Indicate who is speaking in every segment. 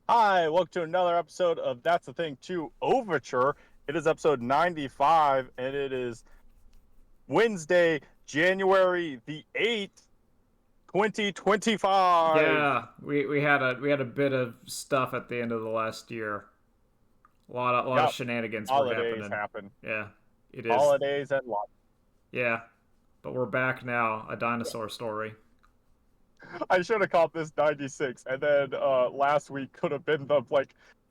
Speaker 1: Hi, welcome to another episode of That's the Thing 2 Overture. It is episode 95, and it is Wednesday, January the 8th, 2025.
Speaker 2: Yeah, we had a bit of stuff at the end of the last year. A lot of
Speaker 1: Yep,
Speaker 2: shenanigans were
Speaker 1: holidays
Speaker 2: happening.
Speaker 1: happen.
Speaker 2: Yeah, it is.
Speaker 1: Holidays and life.
Speaker 2: Yeah, but we're back now. A dinosaur story.
Speaker 1: I should have called this 96, and then last week could have been the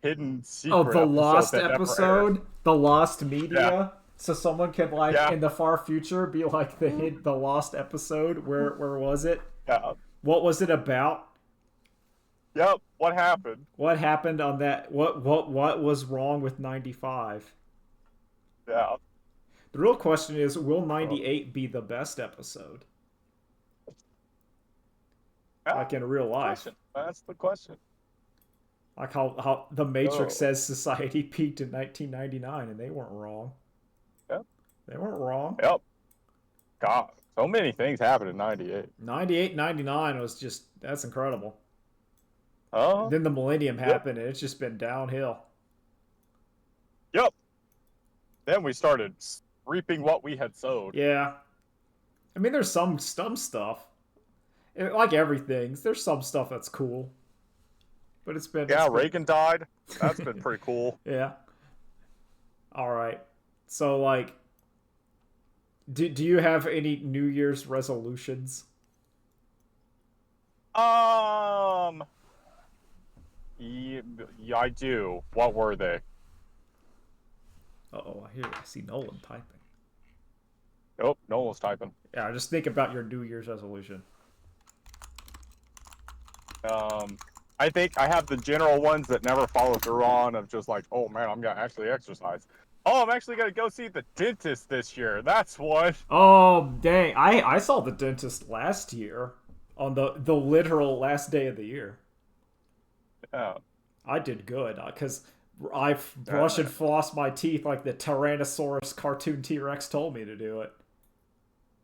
Speaker 1: hidden
Speaker 2: Oh,
Speaker 1: secret
Speaker 2: the
Speaker 1: episode
Speaker 2: lost
Speaker 1: that never aired.
Speaker 2: episode, the lost
Speaker 1: Yeah,
Speaker 2: media. So someone could like
Speaker 1: yeah,
Speaker 2: in the far future be like the lost episode. Where was it?
Speaker 1: yeah.
Speaker 2: What was it about?
Speaker 1: Yep, what happened?
Speaker 2: What happened on that? What was wrong with 95?
Speaker 1: Yeah.
Speaker 2: The real question is, will
Speaker 1: Oh,
Speaker 2: 98 be the best episode?
Speaker 1: yeah,
Speaker 2: Like in real life.
Speaker 1: question. That's the question.
Speaker 2: Like how the Matrix
Speaker 1: Oh,
Speaker 2: says society peaked in 1999, and they weren't wrong.
Speaker 1: yep,
Speaker 2: They weren't wrong.
Speaker 1: yep. God, so many things happened in '98.
Speaker 2: 98, 99 was just, that's incredible. And
Speaker 1: Oh,
Speaker 2: then the millennium
Speaker 1: yep,
Speaker 2: happened, and it's just been downhill.
Speaker 1: yep. Then we started reaping what we had sowed.
Speaker 2: Yeah. I mean, there's some stuff. Like everything, there's some stuff that's cool. But it's
Speaker 1: Yeah,
Speaker 2: been
Speaker 1: Reagan died. That's been pretty cool.
Speaker 2: yeah. All right. So like, do you have any New Year's resolutions?
Speaker 1: Um, yeah, yeah, I do. What were they?
Speaker 2: Oh, I see Nolan typing.
Speaker 1: Nope, no one was typing.
Speaker 2: Yeah, just think about your New Year's resolution.
Speaker 1: Um, I think I have the general ones that never follow through on of just like, oh man, I'm gonna actually exercise. Oh, I'm actually gonna go see the dentist this year. That's one.
Speaker 2: Oh dang! I saw the dentist last year on the literal last day of the year.
Speaker 1: Yeah,
Speaker 2: I did good because I brush and
Speaker 1: yeah,
Speaker 2: floss my teeth like the Tyrannosaurus cartoon T Rex told me to do it.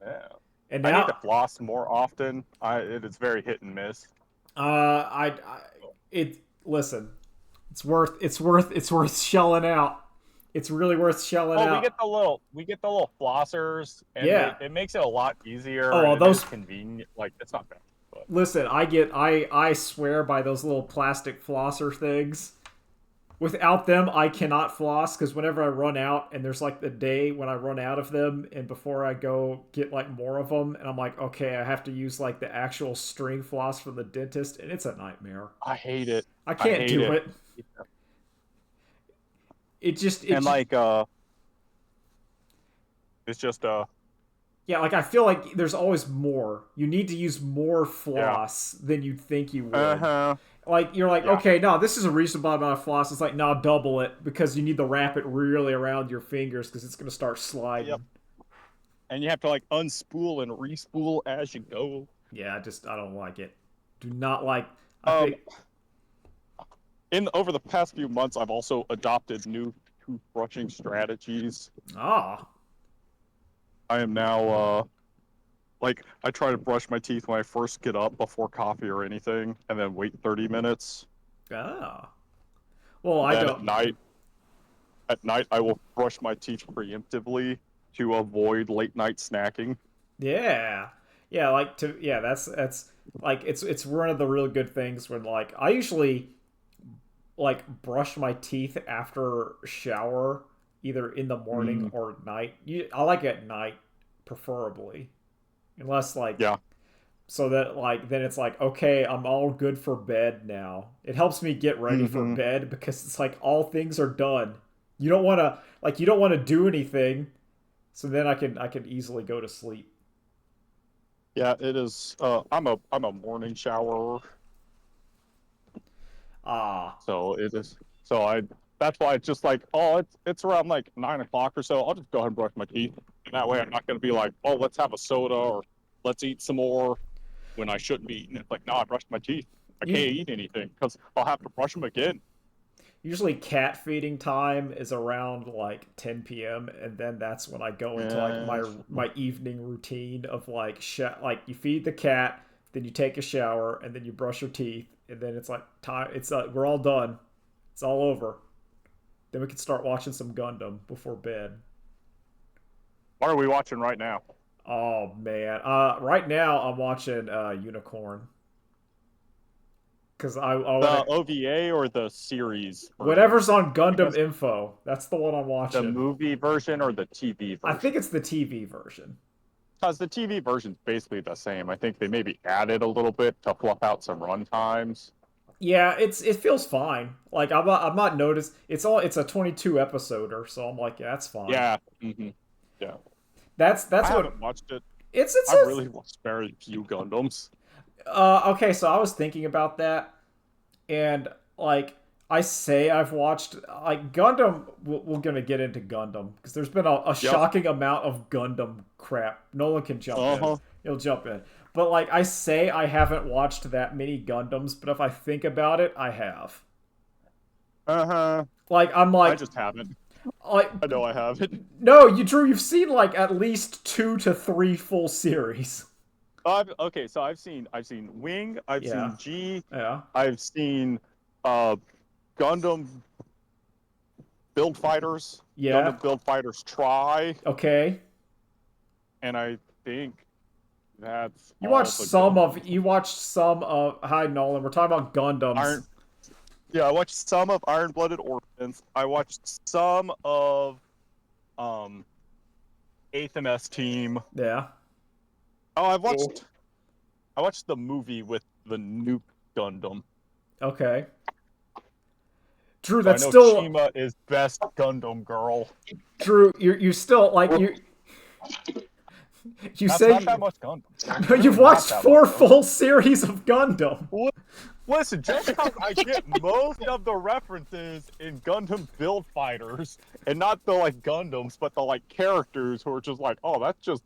Speaker 1: yeah.
Speaker 2: And
Speaker 1: I need to
Speaker 2: now,
Speaker 1: floss more often. It is very hit and miss.
Speaker 2: I it listen, it's worth shelling out. It's really worth shelling
Speaker 1: Oh,
Speaker 2: out.
Speaker 1: we get the little flossers, and
Speaker 2: Yeah.
Speaker 1: it makes it a lot easier,
Speaker 2: Oh,
Speaker 1: and it is
Speaker 2: those
Speaker 1: convenient. Like it's not bad, but
Speaker 2: listen, I swear by those little plastic flosser things. Without them, I cannot floss because whenever I run out, and there's like the day when I run out of them, and before I go get like more of them, and I'm like, okay, I have to use like the actual string floss from the dentist, and it's a nightmare.
Speaker 1: I hate it.
Speaker 2: I
Speaker 1: I
Speaker 2: can't
Speaker 1: hate
Speaker 2: do
Speaker 1: it.
Speaker 2: it. It
Speaker 1: And
Speaker 2: just
Speaker 1: it's just
Speaker 2: yeah, like I feel like there's always more. You need to use more
Speaker 1: yeah.
Speaker 2: floss than you'd think you
Speaker 1: Uh
Speaker 2: would.
Speaker 1: huh.
Speaker 2: Like you're like,
Speaker 1: Yeah.
Speaker 2: okay, no, this is a reasonable amount of floss. It's like, no, double it because you need to wrap it really around your fingers because it's gonna start
Speaker 1: Yep.
Speaker 2: sliding.
Speaker 1: And you have to like unspool and respool as you go.
Speaker 2: Yeah, I don't like it. Do not like. I
Speaker 1: Um,
Speaker 2: think
Speaker 1: in over the past few months, I've also adopted new toothbrushing strategies.
Speaker 2: ah
Speaker 1: I am now like I try to brush my teeth when I first get up before coffee or anything, and then wait 30 minutes.
Speaker 2: ah. Well, I
Speaker 1: Then
Speaker 2: don't.
Speaker 1: at night I will brush my teeth preemptively to avoid late night snacking.
Speaker 2: Yeah, yeah. Like to yeah. That's like it's one of the real good things when like I usually like brush my teeth after shower either in the morning
Speaker 1: Mm,
Speaker 2: or night. I like it at night preferably, unless like
Speaker 1: yeah.
Speaker 2: so that like then it's like okay, I'm all good for bed now. It helps me get ready for
Speaker 1: Hmm.
Speaker 2: bed because it's like all things are done. You don't want to do anything, so then I can easily go to sleep.
Speaker 1: Yeah, it is. I'm a morning showerer,
Speaker 2: Ah,
Speaker 1: so it is. So I that's why it's just like, oh, it's around like 9 o'clock or so. I'll just go ahead and brush my teeth. And that way, I'm not gonna be like, oh, let's have a soda or let's eat some more when I shouldn't be eating. It's like, no, I brushed my teeth. I can't
Speaker 2: you
Speaker 1: eat anything because I'll have to brush them again.
Speaker 2: usually cat feeding time is around like 10 p.m. and then that's when I go into like
Speaker 1: Yeah,
Speaker 2: my evening routine of like like you feed the cat, then you take a shower and then you brush your teeth and then it's like time. It's we're all done. It's all over. Then we can start watching some Gundam before bed.
Speaker 1: What are we watching right now?
Speaker 2: Oh man. Right now I'm watching Unicorn. Cause I
Speaker 1: The
Speaker 2: want to.
Speaker 1: OVA or the series version?
Speaker 2: Whatever's on Gundam
Speaker 1: Because
Speaker 2: Info. That's the one I'm
Speaker 1: the
Speaker 2: watching.
Speaker 1: movie version or the TV
Speaker 2: I think
Speaker 1: version?
Speaker 2: it's the TV version.
Speaker 1: Because the TV version's basically the same. I think they maybe added a little bit to fluff out some run times.
Speaker 2: Yeah, it feels fine. Like I'm not noticed. It's a 22 episoder, so I'm like, yeah, that's fine.
Speaker 1: Yeah. Yeah.
Speaker 2: That's
Speaker 1: I
Speaker 2: what
Speaker 1: haven't watched it.
Speaker 2: it's
Speaker 1: I've really watched very few Gundams.
Speaker 2: okay, so I was thinking about that, and like I say I've watched like Gundam. We're gonna get into Gundam because there's been a shocking amount of Gundam crap. Nolan can jump in. He'll jump in. But like I say, I haven't watched that many Gundams. But if I think about it, I have. Like I'm
Speaker 1: I
Speaker 2: like
Speaker 1: just haven't.
Speaker 2: like
Speaker 1: I know I haven't.
Speaker 2: no, Drew. You've seen like at least 2 to 3 full series.
Speaker 1: Okay, so I've seen Wing, I've
Speaker 2: Yeah.
Speaker 1: seen G,
Speaker 2: Yeah.
Speaker 1: I've seen Gundam Build Fighters,
Speaker 2: Yeah.
Speaker 1: Gundam Build Fighters Try,
Speaker 2: Okay.
Speaker 1: and I think that's
Speaker 2: You
Speaker 1: all
Speaker 2: watched
Speaker 1: the
Speaker 2: some
Speaker 1: Gundams.
Speaker 2: of. You watched some of. Hi, Nolan. We're talking about Gundams.
Speaker 1: Yeah, I watched some of Iron Blooded Orphans. I watched some of 8th MS Team.
Speaker 2: Yeah.
Speaker 1: Oh, I watched the movie with the Nuke Gundam.
Speaker 2: Okay. Drew,
Speaker 1: So
Speaker 2: that's
Speaker 1: I know
Speaker 2: still
Speaker 1: Chima is best Gundam girl.
Speaker 2: Drew. You still like you. You
Speaker 1: That's
Speaker 2: say
Speaker 1: not that much Gundam.
Speaker 2: you've
Speaker 1: Not
Speaker 2: watched
Speaker 1: that
Speaker 2: 4
Speaker 1: much Gundam.
Speaker 2: full series of Gundam.
Speaker 1: Listen, just because I get most of the references in Gundam Build Fighters, and not the like Gundams, but the like characters who are just like, oh, that's just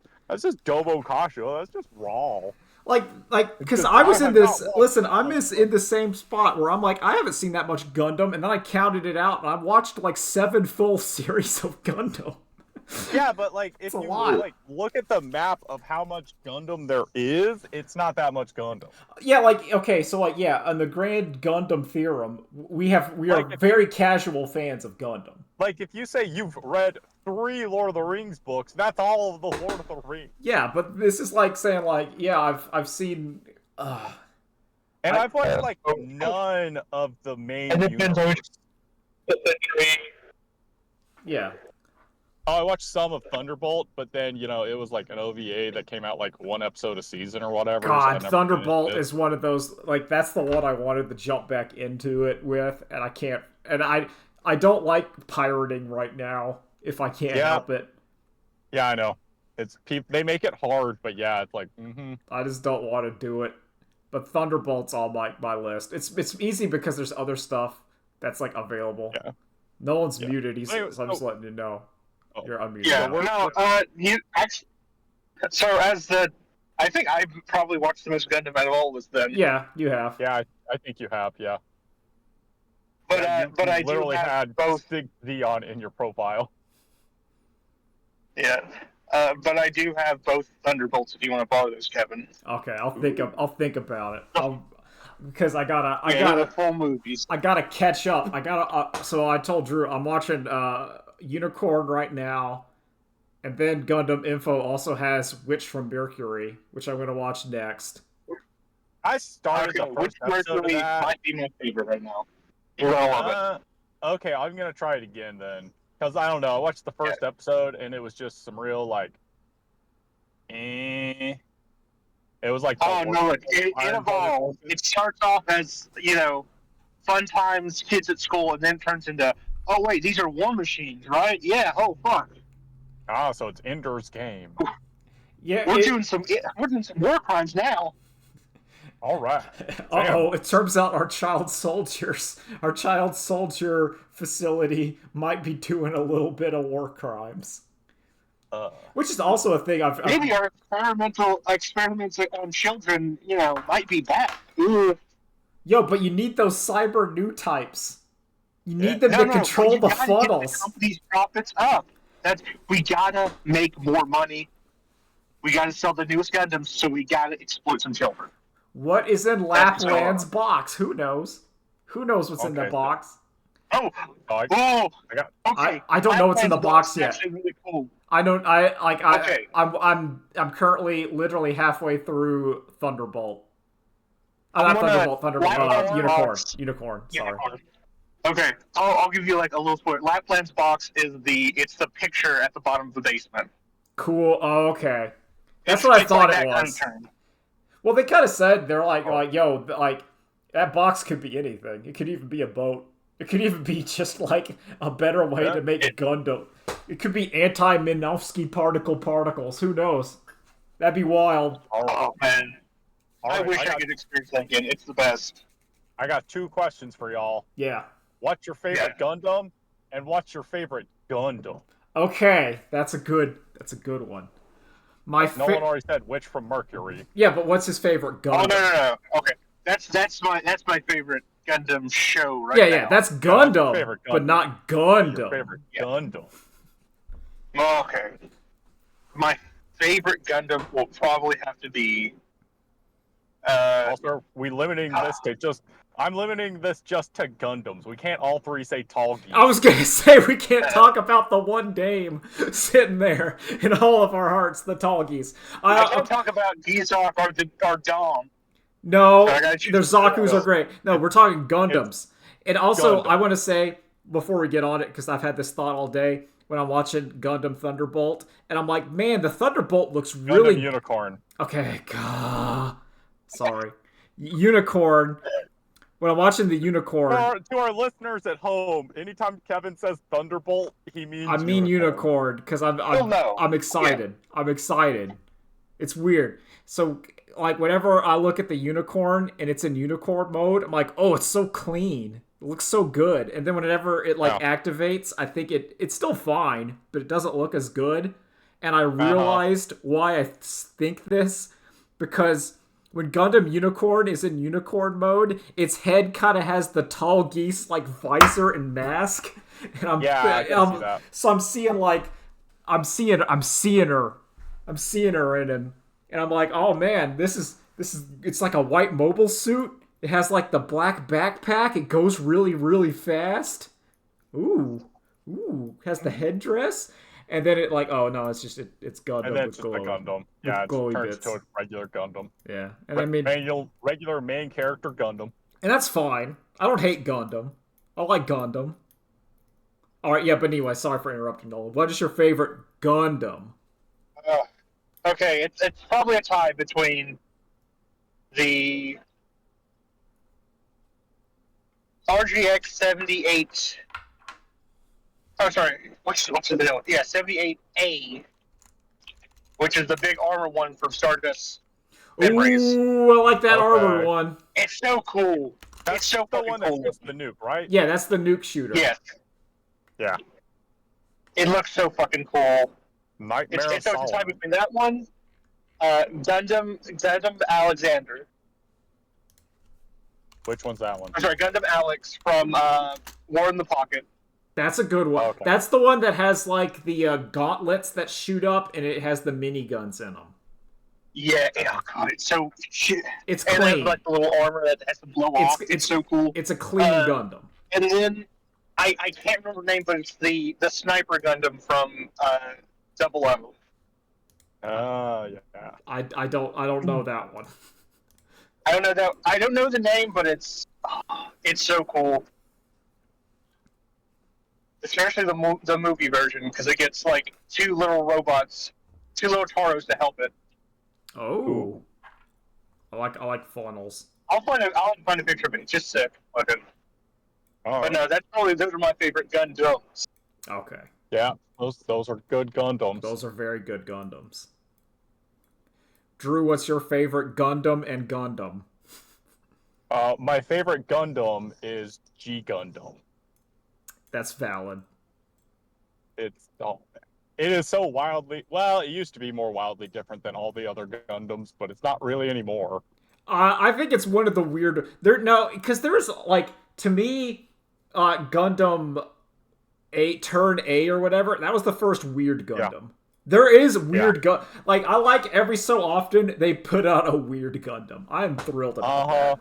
Speaker 1: Dobo Kasha. That's just raw.
Speaker 2: Like, because
Speaker 1: Just-
Speaker 2: I was
Speaker 1: I
Speaker 2: in
Speaker 1: have
Speaker 2: this.
Speaker 1: not watched
Speaker 2: Listen, I'm
Speaker 1: Gundam.
Speaker 2: in the same spot where I'm like, I haven't seen that much Gundam, and then I counted it out, and I watched like 7 full series of Gundam.
Speaker 1: Yeah, but like if
Speaker 2: a
Speaker 1: you
Speaker 2: lot.
Speaker 1: like look at the map of how much Gundam there is, it's not that much Gundam.
Speaker 2: Yeah, like okay, so like yeah, on the Grand Gundam theorem, we are
Speaker 1: Like,
Speaker 2: very casual fans of Gundam.
Speaker 1: Like if you say you've read 3 Lord of the Rings books, that's all of the Lord of the Rings.
Speaker 2: Yeah, but this is like saying like yeah, I've seen.
Speaker 1: And I've watched like none of the main
Speaker 3: And it depends on
Speaker 1: universe.
Speaker 3: which
Speaker 2: Yeah.
Speaker 1: Oh, I watched some of Thunderbolt, but then it was like an OVA that came out like 1 episode a season or whatever.
Speaker 2: God,
Speaker 1: so I never
Speaker 2: Thunderbolt
Speaker 1: finished it.
Speaker 2: is one of those like that's the one I wanted to jump back into it with, and I can't. And I don't like pirating right now if I can't help it.
Speaker 1: Yeah, I know. It's they make it hard, but yeah, it's like
Speaker 2: I just don't want to do it. But Thunderbolt's on my list. It's easy because there's other stuff that's like available.
Speaker 1: Yeah.
Speaker 2: No one's muted.
Speaker 1: Anyway,
Speaker 2: So I'm just letting you know.
Speaker 1: Oh.
Speaker 2: You're unmuted.
Speaker 3: Yeah,
Speaker 2: now.
Speaker 3: no, you actually. So I think I've probably watched the most Gundam out of all of us then.
Speaker 2: Yeah, you have.
Speaker 1: Yeah, I think you have. Yeah.
Speaker 3: But
Speaker 1: Yeah,
Speaker 3: but
Speaker 1: you
Speaker 3: I do
Speaker 1: literally
Speaker 3: have
Speaker 1: had
Speaker 3: both.
Speaker 1: Sig Zeon in your profile.
Speaker 3: Yeah. But I do have both Thunderbolts if you want to borrow those, Kevin.
Speaker 2: Okay, I'll think about it. Because I gotta
Speaker 3: the full movies.
Speaker 2: I gotta catch up. I gotta. So I told Drew I'm watching Unicorn right now, and then Gundam Info also has Witch from Mercury, which I'm gonna watch next.
Speaker 1: I started the
Speaker 3: Which
Speaker 1: first episode of
Speaker 3: Mercury
Speaker 1: that.
Speaker 3: might be my favorite right now. You're gonna love it.
Speaker 1: Okay, I'm gonna try it again then, because I don't know. I watched the first episode and it was just some real like, It was like
Speaker 3: Oh no! It evolves. It starts off as fun times, kids at school, and then turns into oh wait, these are war machines, right? Yeah. Oh fuck.
Speaker 1: Ah, so it's Ender's Game.
Speaker 2: Yeah.
Speaker 3: We're doing some war crimes now.
Speaker 1: All right.
Speaker 2: Oh, it turns out our child soldier facility might be doing a little bit of war crimes. Which is also a thing I've
Speaker 3: Maybe our experiments on children, might be bad. Ooh.
Speaker 2: Yo, but you need those cyber new types. You need them to control
Speaker 3: you
Speaker 2: the
Speaker 3: gotta
Speaker 2: funnels.
Speaker 3: Get the company's profits up. We gotta make more money. We gotta sell the newest Gundams, so we gotta exploit some children.
Speaker 2: What is in Lapland's box? Who knows? Who knows what's in the
Speaker 1: Okay,
Speaker 2: box?
Speaker 3: Oh,
Speaker 1: I got.
Speaker 3: okay.
Speaker 2: I don't know what's in the box yet.
Speaker 3: Actually, really cool.
Speaker 2: I don't.
Speaker 3: Okay.
Speaker 2: I'm currently literally halfway through Thunderbolt.
Speaker 3: I'm
Speaker 2: Not
Speaker 3: gonna-
Speaker 2: Thunderbolt. Unicorn.
Speaker 3: box.
Speaker 2: Unicorn. Sorry.
Speaker 3: Unicorn. Okay, I'll give you like a little spoiler. Lapland's box is it's the picture at the bottom of the basement.
Speaker 2: Cool. Oh, okay. That's
Speaker 3: It's-
Speaker 2: what I
Speaker 3: it's
Speaker 2: thought
Speaker 3: like
Speaker 2: it
Speaker 3: that kind
Speaker 2: was.
Speaker 3: of term.
Speaker 2: Well, they kind of said they're like, yo, like that box could be anything. It could even be a boat. It could even be just like a better way to make Gundam. It could be anti-Minovsky particles. Who knows? That'd be wild.
Speaker 3: Oh man, I
Speaker 1: Alright,
Speaker 3: wish I could experience that again. It's the best.
Speaker 1: I got 2 questions for y'all.
Speaker 2: Yeah.
Speaker 1: What's your favorite Gundam, and what's your favorite Gundam?
Speaker 2: Okay, that's a good one. My
Speaker 1: No one already said which from Mercury.
Speaker 2: Yeah, but what's his favorite Gundam?
Speaker 3: Oh no. Okay, that's my favorite Gundam show right
Speaker 2: yeah,
Speaker 3: now.
Speaker 2: yeah, that's Gundam,
Speaker 1: favorite Gundam.
Speaker 2: but not
Speaker 1: Your
Speaker 2: Gundam.
Speaker 1: favorite Gundam.
Speaker 3: Okay. My favorite Gundam will probably have to be.
Speaker 1: Also, are we limiting this to just? I'm limiting this just to Gundams. We can't all 3 say tall geese.
Speaker 2: I was gonna say we can't talk about the one dame sitting there in all of our hearts, the tall geese.
Speaker 3: I can't talk about Gizok or Dom.
Speaker 2: No,
Speaker 3: So I gotta choose
Speaker 2: their Zaku's
Speaker 3: one.
Speaker 2: are great. No, we're talking Gundams. And also,
Speaker 1: Gundam.
Speaker 2: I want to say, before we get on it, because I've had this thought all day, when I'm watching Gundam Thunderbolt, and I'm like, man, the Thunderbolt looks really...
Speaker 1: Gundam Unicorn.
Speaker 2: Okay, sorry. Unicorn. When I'm watching the Unicorn...
Speaker 1: To our listeners at home, anytime Kevin says Thunderbolt, he means
Speaker 2: I mean Unicorn, because I'm excited.
Speaker 3: Yeah.
Speaker 2: I'm excited. It's weird. So, like, whenever I look at the Unicorn and it's in Unicorn mode, I'm like, oh, it's so clean. It looks so good. And then whenever it, like, activates, I think it's still fine, but it doesn't look as good. And I realized why I think this, because when Gundam Unicorn is in Unicorn mode, its head kind of has the tall geese, like, visor and mask. And
Speaker 1: I can see that.
Speaker 2: So I'm seeing, like, I'm seeing her in him. And I'm like, oh man, this is it's like a white mobile suit. It has like the black backpack. It goes really, really fast. Ooh. Has the headdress. And then it like, oh no, it's Gundam.
Speaker 1: And then
Speaker 2: with
Speaker 1: it's just the Gundam. Yeah, it
Speaker 2: glowy
Speaker 1: turns
Speaker 2: bits.
Speaker 1: to a regular Gundam.
Speaker 2: Yeah. And I mean,
Speaker 1: regular main character Gundam.
Speaker 2: and that's fine. I don't hate Gundam. I like Gundam. Alright, yeah, but anyway, sorry for interrupting, Nolan. What is your favorite Gundam?
Speaker 3: Okay, it's probably a tie between the RGX 78. Oh, sorry. What's the name? Yeah, 78A, which is the big armor one from Stardust Memories.
Speaker 2: Ooh, I like that armor one.
Speaker 3: It's so cool. It's so
Speaker 1: The
Speaker 3: fucking
Speaker 1: one
Speaker 3: cool.
Speaker 1: that's just the nuke, right?
Speaker 2: Yeah, that's the nuke shooter.
Speaker 3: Yes.
Speaker 1: Yeah.
Speaker 3: It looks so fucking cool.
Speaker 1: Nightmare
Speaker 3: It's
Speaker 1: of
Speaker 3: a tie
Speaker 1: Solomon.
Speaker 3: between that one, Gundam Alexander.
Speaker 1: Which one's that one?
Speaker 3: I'm sorry, Gundam Alex from War in the Pocket.
Speaker 2: That's a good one.
Speaker 1: Okay.
Speaker 2: That's the one that has like the gauntlets that shoot up, and it has the miniguns in them.
Speaker 3: Yeah, oh god, it's so shit.
Speaker 2: It's
Speaker 3: And then
Speaker 2: clean.
Speaker 3: like the little armor that has to blow off. It's so cool.
Speaker 2: It's a clean Gundam.
Speaker 3: And then I can't remember the name, but it's the sniper Gundam from Double O.
Speaker 1: Yeah.
Speaker 2: I don't know that one.
Speaker 3: I don't know the name, but it's so cool. Especially the movie version, because it gets like 2 little robots, 2 little Taros to help it.
Speaker 2: Oh,
Speaker 1: Ooh.
Speaker 2: I like funnels.
Speaker 3: I'll find a picture of it. It's just sick looking.
Speaker 1: Oh,
Speaker 3: But no, those are my favorite Gundams.
Speaker 2: Okay,
Speaker 1: yeah. Those are good Gundams.
Speaker 2: those are very good Gundams. Drew, what's your favorite Gundam and Gundam?
Speaker 1: My favorite Gundam is G Gundam.
Speaker 2: That's valid.
Speaker 1: It is so wildly it used to be more wildly different than all the other Gundams, but it's not really anymore.
Speaker 2: I think it's one of the weird. Because there's like, to me, Gundam Turn A or whatever. That was the first weird Gundam. There is weird like I like every so often they put out a weird Gundam. I'm thrilled about that.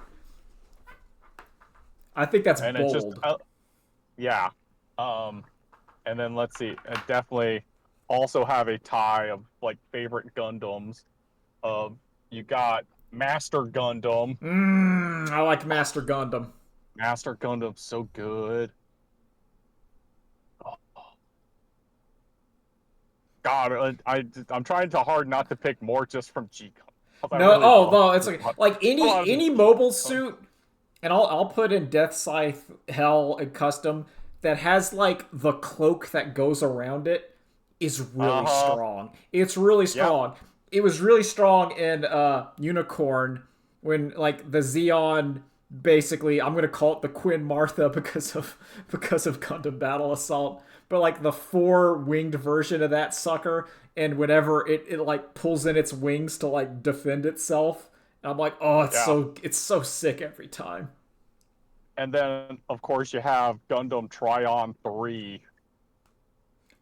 Speaker 2: I think that's
Speaker 1: and
Speaker 2: bold.
Speaker 1: It's just, yeah. And then let's see. I definitely also have a tie of like favorite Gundams. You got Master Gundam.
Speaker 2: I like Master Gundam.
Speaker 1: Master Gundam's so good. Oh. God, I'm trying to hard not to pick more just from G Gundam.
Speaker 2: No,
Speaker 1: really
Speaker 2: no, it's like any mobile suit, and I'll put in Death Scythe, Hell, and Custom that has like the cloak that goes around it is really strong. It's really strong. Yep. It was really strong in Unicorn when like the Zeon basically, I'm gonna call it the Queen Martha because of Gundam Battle Assault, but like the 4-winged version of that sucker, and whenever it like pulls in its wings to like defend itself, and I'm like, oh, it's so sick every time.
Speaker 1: And then of course you have Gundam Tryon 3.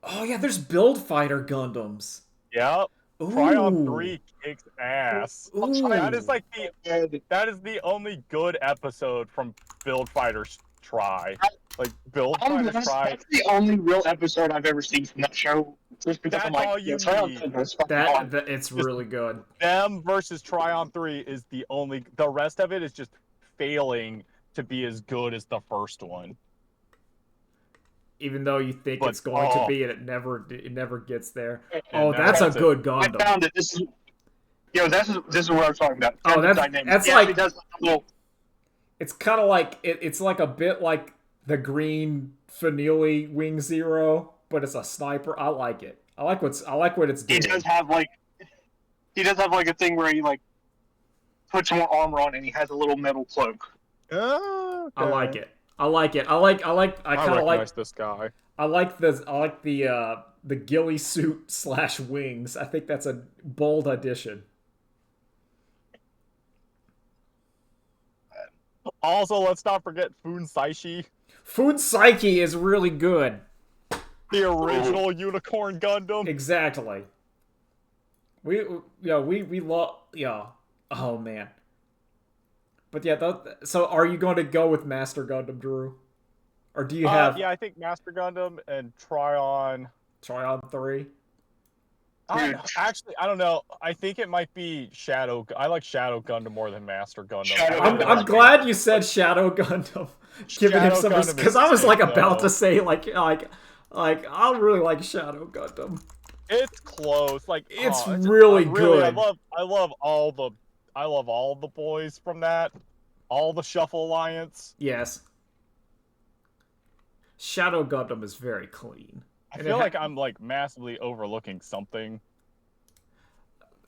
Speaker 2: Oh yeah, there's Build Fighter Gundams.
Speaker 1: Yep.
Speaker 2: Ooh.
Speaker 1: Tryon 3 kicks ass.
Speaker 2: Ooh.
Speaker 1: That is like the only good episode from Build Fighters Try. Like Build Fighters Try.
Speaker 3: That's the only real episode I've ever seen from that show. Just because
Speaker 1: that's
Speaker 3: I'm like,
Speaker 1: all you need.
Speaker 2: It's really good.
Speaker 1: Them versus Tryon 3 is the only. The rest of it is just failing to be as good as the first one.
Speaker 2: Even though you think it's going to be, and it never gets there. That's a good Gundam.
Speaker 3: I found it. This is what I was talking about.
Speaker 2: Oh, that's like it does little... It's kind of like it's like a bit like the green Fanili Wing Zero, but it's a sniper. I like it. I like what it's doing.
Speaker 3: He does have like a thing where he like puts more armor on and he has a little metal cloak.
Speaker 1: Oh, okay.
Speaker 2: I like it. I kind of like
Speaker 1: this guy.
Speaker 2: I like the ghillie suit / wings. I think that's a bold addition.
Speaker 1: Also, let's not forget Foon Saishi.
Speaker 2: Foon Psyche is really good.
Speaker 1: The original Unicorn Gundam.
Speaker 2: Exactly. We love Oh man. But yeah, so are you going to go with Master Gundam, Drew? Or do you have...
Speaker 1: Yeah, I think Master Gundam and Tryon
Speaker 2: 3?
Speaker 1: Actually, I don't know. I think it might be Shadow. I like Shadow Gundam more than Master Gundam.
Speaker 2: I'm glad you said Shadow Gundam. Giving him some... Because I was like about to say like I really like Shadow Gundam.
Speaker 1: It's close. Like
Speaker 2: it's really good.
Speaker 1: I love all the boys from that. All the Shuffle Alliance.
Speaker 2: Yes. Shadow Gundam is very clean.
Speaker 1: I feel like I'm like massively overlooking something.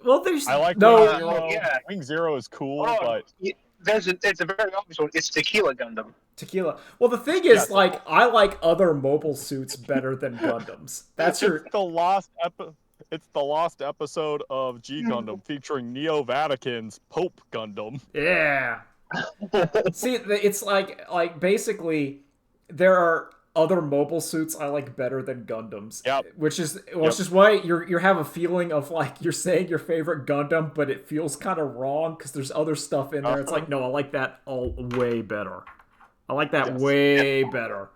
Speaker 2: Well, there's
Speaker 1: Wing Zero.
Speaker 3: Yeah.
Speaker 1: Wing Zero is cool, but
Speaker 3: it's a very obvious one. It's Tequila Gundam.
Speaker 2: Tequila. Well, the thing is, I like other mobile suits better than Gundams. That's
Speaker 1: It's the lost episode of G Gundam featuring Neo Vatican's Pope Gundam.
Speaker 2: Yeah. See, it's like basically there are other mobile suits I like better than Gundams.
Speaker 1: Yep.
Speaker 2: Which is why you have a feeling of like you're saying your favorite Gundam, but it feels kind of wrong because there's other stuff in there. It's like, no, I like that all way better. I like that way better.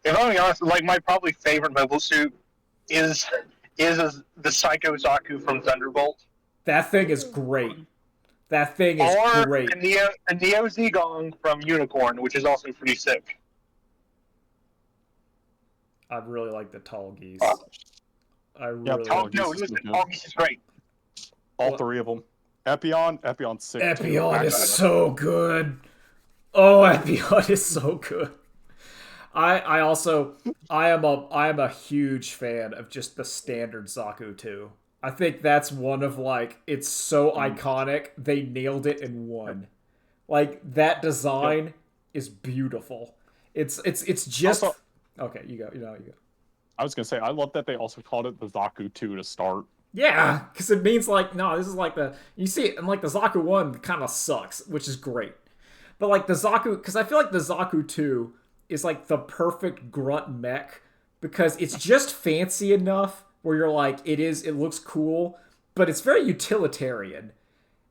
Speaker 3: If I'm being honest, like my probably favorite mobile suit is the Psycho Zaku from Thunderbolt.
Speaker 2: That thing is great. That thing is great.
Speaker 3: The Neo Zegong from Unicorn, which is also pretty sick.
Speaker 2: I really like the Tall Geese.
Speaker 3: Tall Geese is great.
Speaker 1: All three of them. Epion's sick.
Speaker 2: Epion is so good. Oh, Epion is so good. I am a huge fan of just the standard Zaku too. I think that's one of like it's so iconic. They nailed it in one. Like that design is beautiful. It's just
Speaker 1: also,
Speaker 2: okay. You go.
Speaker 1: I was gonna say I love that they also called it the Zaku 2 to start.
Speaker 2: Yeah, because it means like no, this is like you see it, and like the Zaku 1 kind of sucks, which is great. But like the Zaku, because I feel like the Zaku 2 is like the perfect grunt mech because it's just fancy enough where you're like, it looks cool, but it's very utilitarian.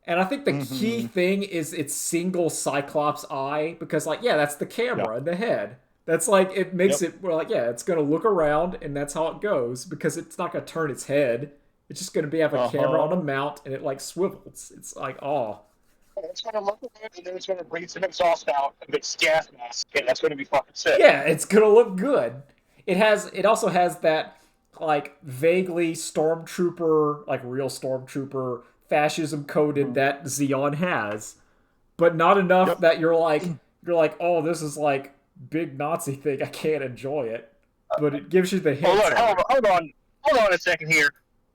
Speaker 2: And I think the key thing is its single Cyclops eye, because like, yeah, that's the camera in the head. That's like, it makes it, we're like, yeah, it's going to look around and that's how it goes, because it's not going to turn its head. It's just going to have a camera on a mount and it like swivels. It's like, oh.
Speaker 3: It's going to look good, and then it's going to breathe some exhaust out of its gas mask, and that's going to be fucking sick.
Speaker 2: Yeah, it's going to look good. It also has that like vaguely stormtrooper, like real stormtrooper fascism coded that Xeon has, but not enough that you're like, oh, this is like big Nazi thing. I can't enjoy it, but it gives you the hint.
Speaker 3: Hold on a second here.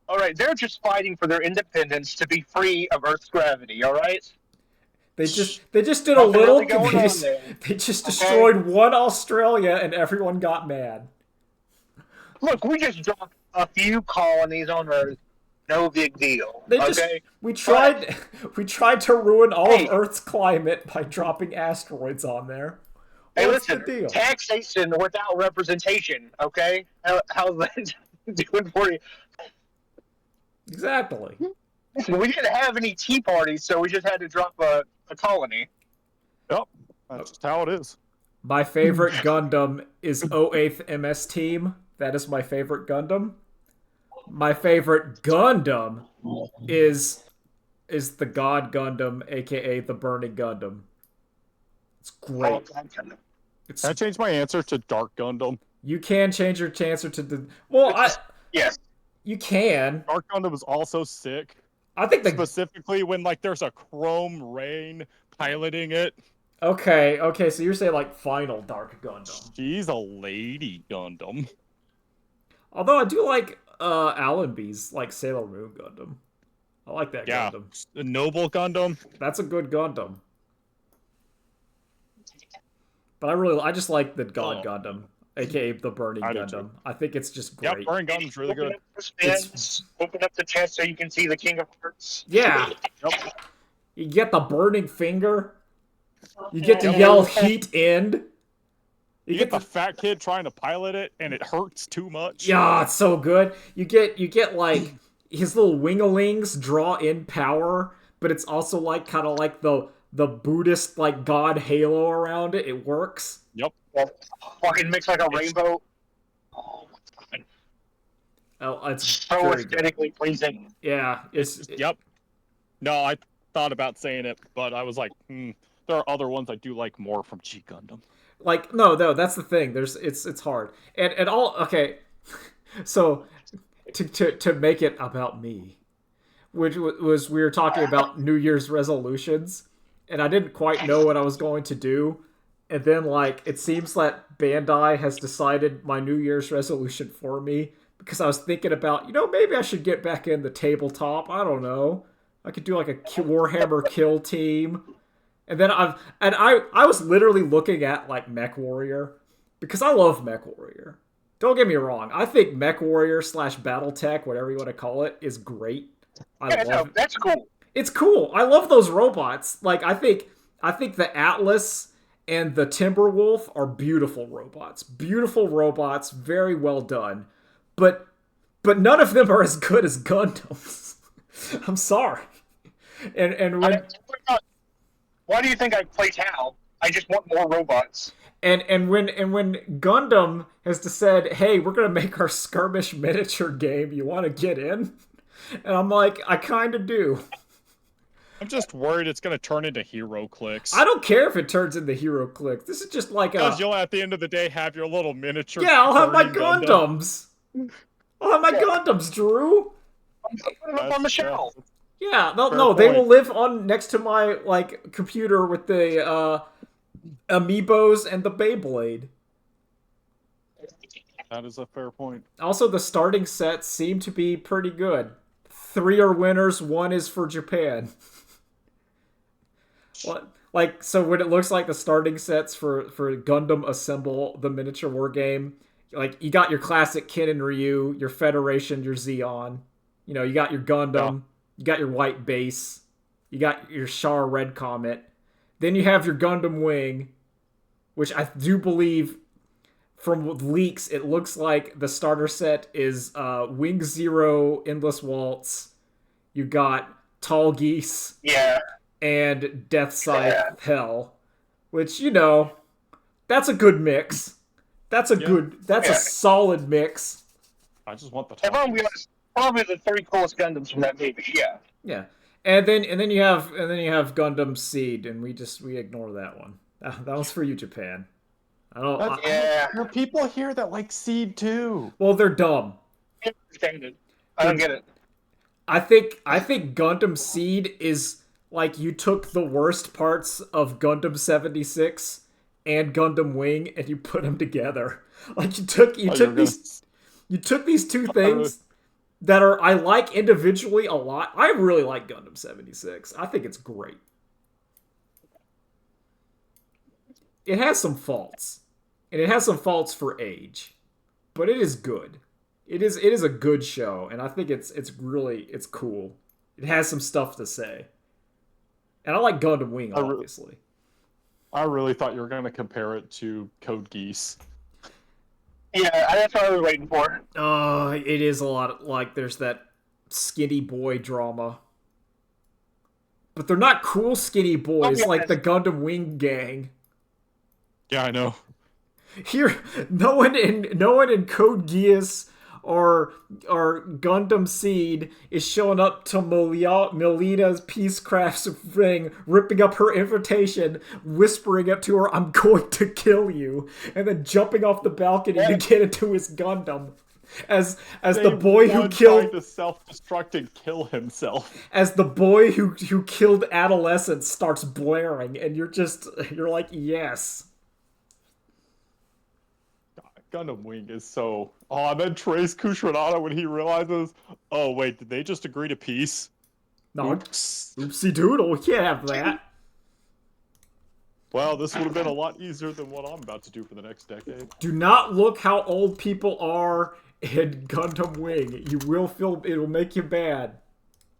Speaker 3: All right, they're just fighting for their independence to be free of Earth's gravity. All right.
Speaker 2: They just did a little. They just destroyed one Australia and everyone got mad.
Speaker 3: Look, we just dropped a few colonies on Earth. No big deal.
Speaker 2: We tried to ruin all of Earth's climate by dropping asteroids on there. What's the deal?
Speaker 3: Taxation without representation. Okay, how's that doing for you?
Speaker 2: Exactly.
Speaker 3: We didn't have any tea parties, so we just had to drop a colony.
Speaker 1: Yep, that's just how it is.
Speaker 2: My favorite Gundam is 08th MS Team. That is my favorite Gundam. My favorite Gundam is the God Gundam, aka the Burning Gundam. It's great.
Speaker 1: Can I change my answer to Dark Gundam?
Speaker 2: You can change your answer to the...
Speaker 3: Yes.
Speaker 2: You can.
Speaker 1: Dark Gundam is also sick.
Speaker 2: I think
Speaker 1: specifically when like there's a Chrome Rain piloting it.
Speaker 2: Okay, so you're saying like Final Dark Gundam.
Speaker 1: She's a lady Gundam.
Speaker 2: Although I do like Allenby's like Sailor Moon Gundam. I like that Gundam.
Speaker 1: The Noble Gundam.
Speaker 2: That's a good Gundam. But I just like the God Gundam, aka the Burning Gundam. I think it's just great.
Speaker 1: Yeah, Burning Gundam's really good.
Speaker 3: Open up the chest so you can see the King of Hearts.
Speaker 2: Yeah. You get the burning finger. You get to yell heat end.
Speaker 1: You get the fat kid trying to pilot it, and it hurts too much.
Speaker 2: Yeah, it's so good. You get like his little winglings draw in power, but it's also like kind of like the Buddhist like god halo around it. It works.
Speaker 1: Yep.
Speaker 3: Fucking mix like a rainbow.
Speaker 2: Oh, it's
Speaker 3: so aesthetically pleasing.
Speaker 2: Yeah,
Speaker 1: Yep. No, I thought about saying it, but I was like, there are other ones I do like more from G Gundam.
Speaker 2: Like no, that's the thing. It's hard and all okay. So to make it about me, which was we were talking about New Year's resolutions, and I didn't quite know what I was going to do, and then like it seems that Bandai has decided my New Year's resolution for me because I was thinking about maybe I should get back in the tabletop. I don't know. I could do like a Warhammer kill team. And then I was literally looking at like Mech Warrior because I love Mech Warrior. Don't get me wrong. I think Mech Warrior / BattleTech, whatever you want to call it, is great. I love it.
Speaker 3: That's cool.
Speaker 2: It's cool. I love those robots. Like I think the Atlas and the Timberwolf are beautiful robots. Beautiful robots, very well done. But none of them are as good as Gundams. I'm sorry. And when
Speaker 3: why do you think I play Tau? I just want more robots.
Speaker 2: And when Gundam has said, "Hey, we're gonna make our skirmish miniature game. You want to get in?" And I'm like, I kind of do.
Speaker 1: I'm just worried it's gonna turn into Hero Clicks.
Speaker 2: I don't care if it turns into Hero Clicks. This is just like
Speaker 1: because you'll at the end of the day have your little miniature.
Speaker 2: Yeah, I'll have my Gundams. I'll have my Gundams, Drew.
Speaker 3: I'm putting them up on the shelf.
Speaker 2: Yeah, no, they will live on next to my like computer with the amiibos and the Beyblade.
Speaker 1: That is a fair point.
Speaker 2: Also, the starting sets seem to be pretty good. 3 are winners, 1 is for Japan. What? Like, so when it looks like the starting sets for Gundam Assemble, the miniature war game, like you got your classic Ken and Ryu, your Federation, your Zeon. You got your Gundam. You got your white base. You got your Char Red Comet. Then you have your Gundam Wing, which I do believe from leaks, it looks like the starter set is Wing Zero, Endless Waltz. You got Tall Geese
Speaker 3: Yeah.
Speaker 2: and Death Scythe
Speaker 3: Yeah.
Speaker 2: Hell, which that's a good mix. That's a
Speaker 3: Yeah.
Speaker 2: solid mix.
Speaker 1: I just want the
Speaker 3: If I'm
Speaker 1: top.
Speaker 3: be honest, probably the 3 coolest Gundams from that movie. Yeah.
Speaker 2: Yeah. And then you have Gundam Seed, and we ignore that one. That was for you, Japan. I don't.
Speaker 3: Yeah.
Speaker 1: There are people here that like Seed too.
Speaker 2: Well, they're dumb.
Speaker 3: I understand it. I don't get it.
Speaker 2: I think Gundam Seed is like you took the worst parts of Gundam 76 and Gundam Wing and you put them together. Like you took these two things that are I like individually a lot. I really like Gundam 76. I think it's great. It has some faults. And it has some faults for age. But it is good. It is a good show, and I think it's cool. It has some stuff to say. And I like Gundam Wing, obviously.
Speaker 1: I really thought you were going to compare it to Code Geass.
Speaker 3: Yeah, that's what I was waiting for.
Speaker 2: It is a lot like there's that skinny boy drama. But they're not cool skinny boys like the Gundam Wing gang.
Speaker 1: Yeah, I know.
Speaker 2: Here, no one in Code Geass or Gundam Seed is showing up to Melina's Peacecraft's ring, ripping up her invitation, whispering up to her, "I'm going to kill you," and then jumping off the balcony to get into his Gundam. As the boy who killed
Speaker 1: to self-destruct and kill himself.
Speaker 2: As the boy who killed adolescence starts blaring, and you're like, yes.
Speaker 1: Gundam Wing is so... Oh, and then Trace Kushanada when he realizes, oh, wait, did they just agree to peace?
Speaker 2: No.
Speaker 1: Oops.
Speaker 2: Oopsie doodle, we can't have that.
Speaker 1: Well, this would have been a lot easier than what I'm about to do for the next decade.
Speaker 2: Do not look how old people are in Gundam Wing. You will feel... It'll make you bad.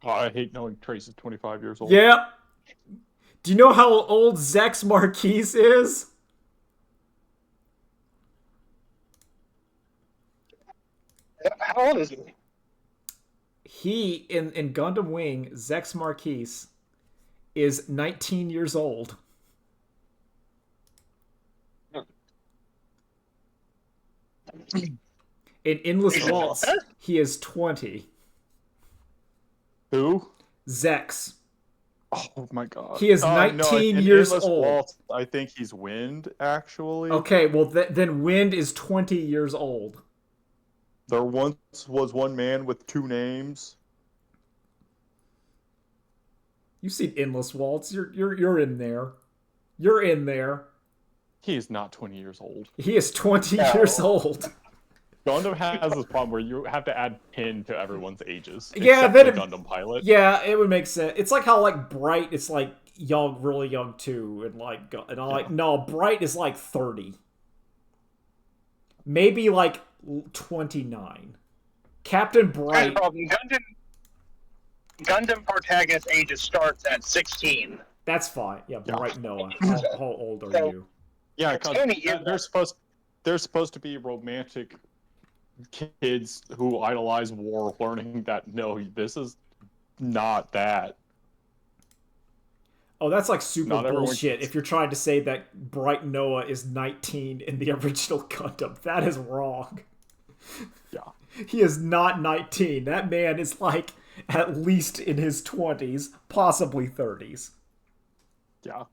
Speaker 1: Oh, I hate knowing Trace is 25 years old.
Speaker 2: Yep. Do you know how old Zex Marquise is?
Speaker 3: How old is he?
Speaker 2: He, in Gundam Wing, Zex Marquise, is 19 years old. In Endless Waltz, he is 20.
Speaker 1: Who?
Speaker 2: Zex.
Speaker 1: Oh my god.
Speaker 2: He is 19 years old.
Speaker 1: Waltz, I think he's Wind, actually.
Speaker 2: Okay, well, then Wind is 20 years old.
Speaker 1: There once was one man with 2 names.
Speaker 2: You've seen Endless Waltz. You're in there. You're in there.
Speaker 1: He is not 20 years old.
Speaker 2: He is 20 years old.
Speaker 1: Gundam has this problem where you have to add pin to everyone's ages.
Speaker 2: Yeah,
Speaker 1: then the Gundam pilot.
Speaker 2: Yeah, it would make sense. It's like how like Bright is like young, really young too, and I'm like, no, Bright is like 30, maybe like 29. Captain Bright.
Speaker 3: Gundam protagonist ages starts at 16.
Speaker 2: That's fine. Yeah, Bright Noah. How old are you?
Speaker 1: Yeah, because they're supposed to be romantic kids who idolize war, learning that no, this is not that.
Speaker 2: Oh, that's like super bullshit. If you're trying to say that Bright Noah is 19 in the original Gundam, that is wrong.
Speaker 1: Yeah,
Speaker 2: he is not 19. That man is like at least in his 20s, possibly 30s.
Speaker 1: Yeah,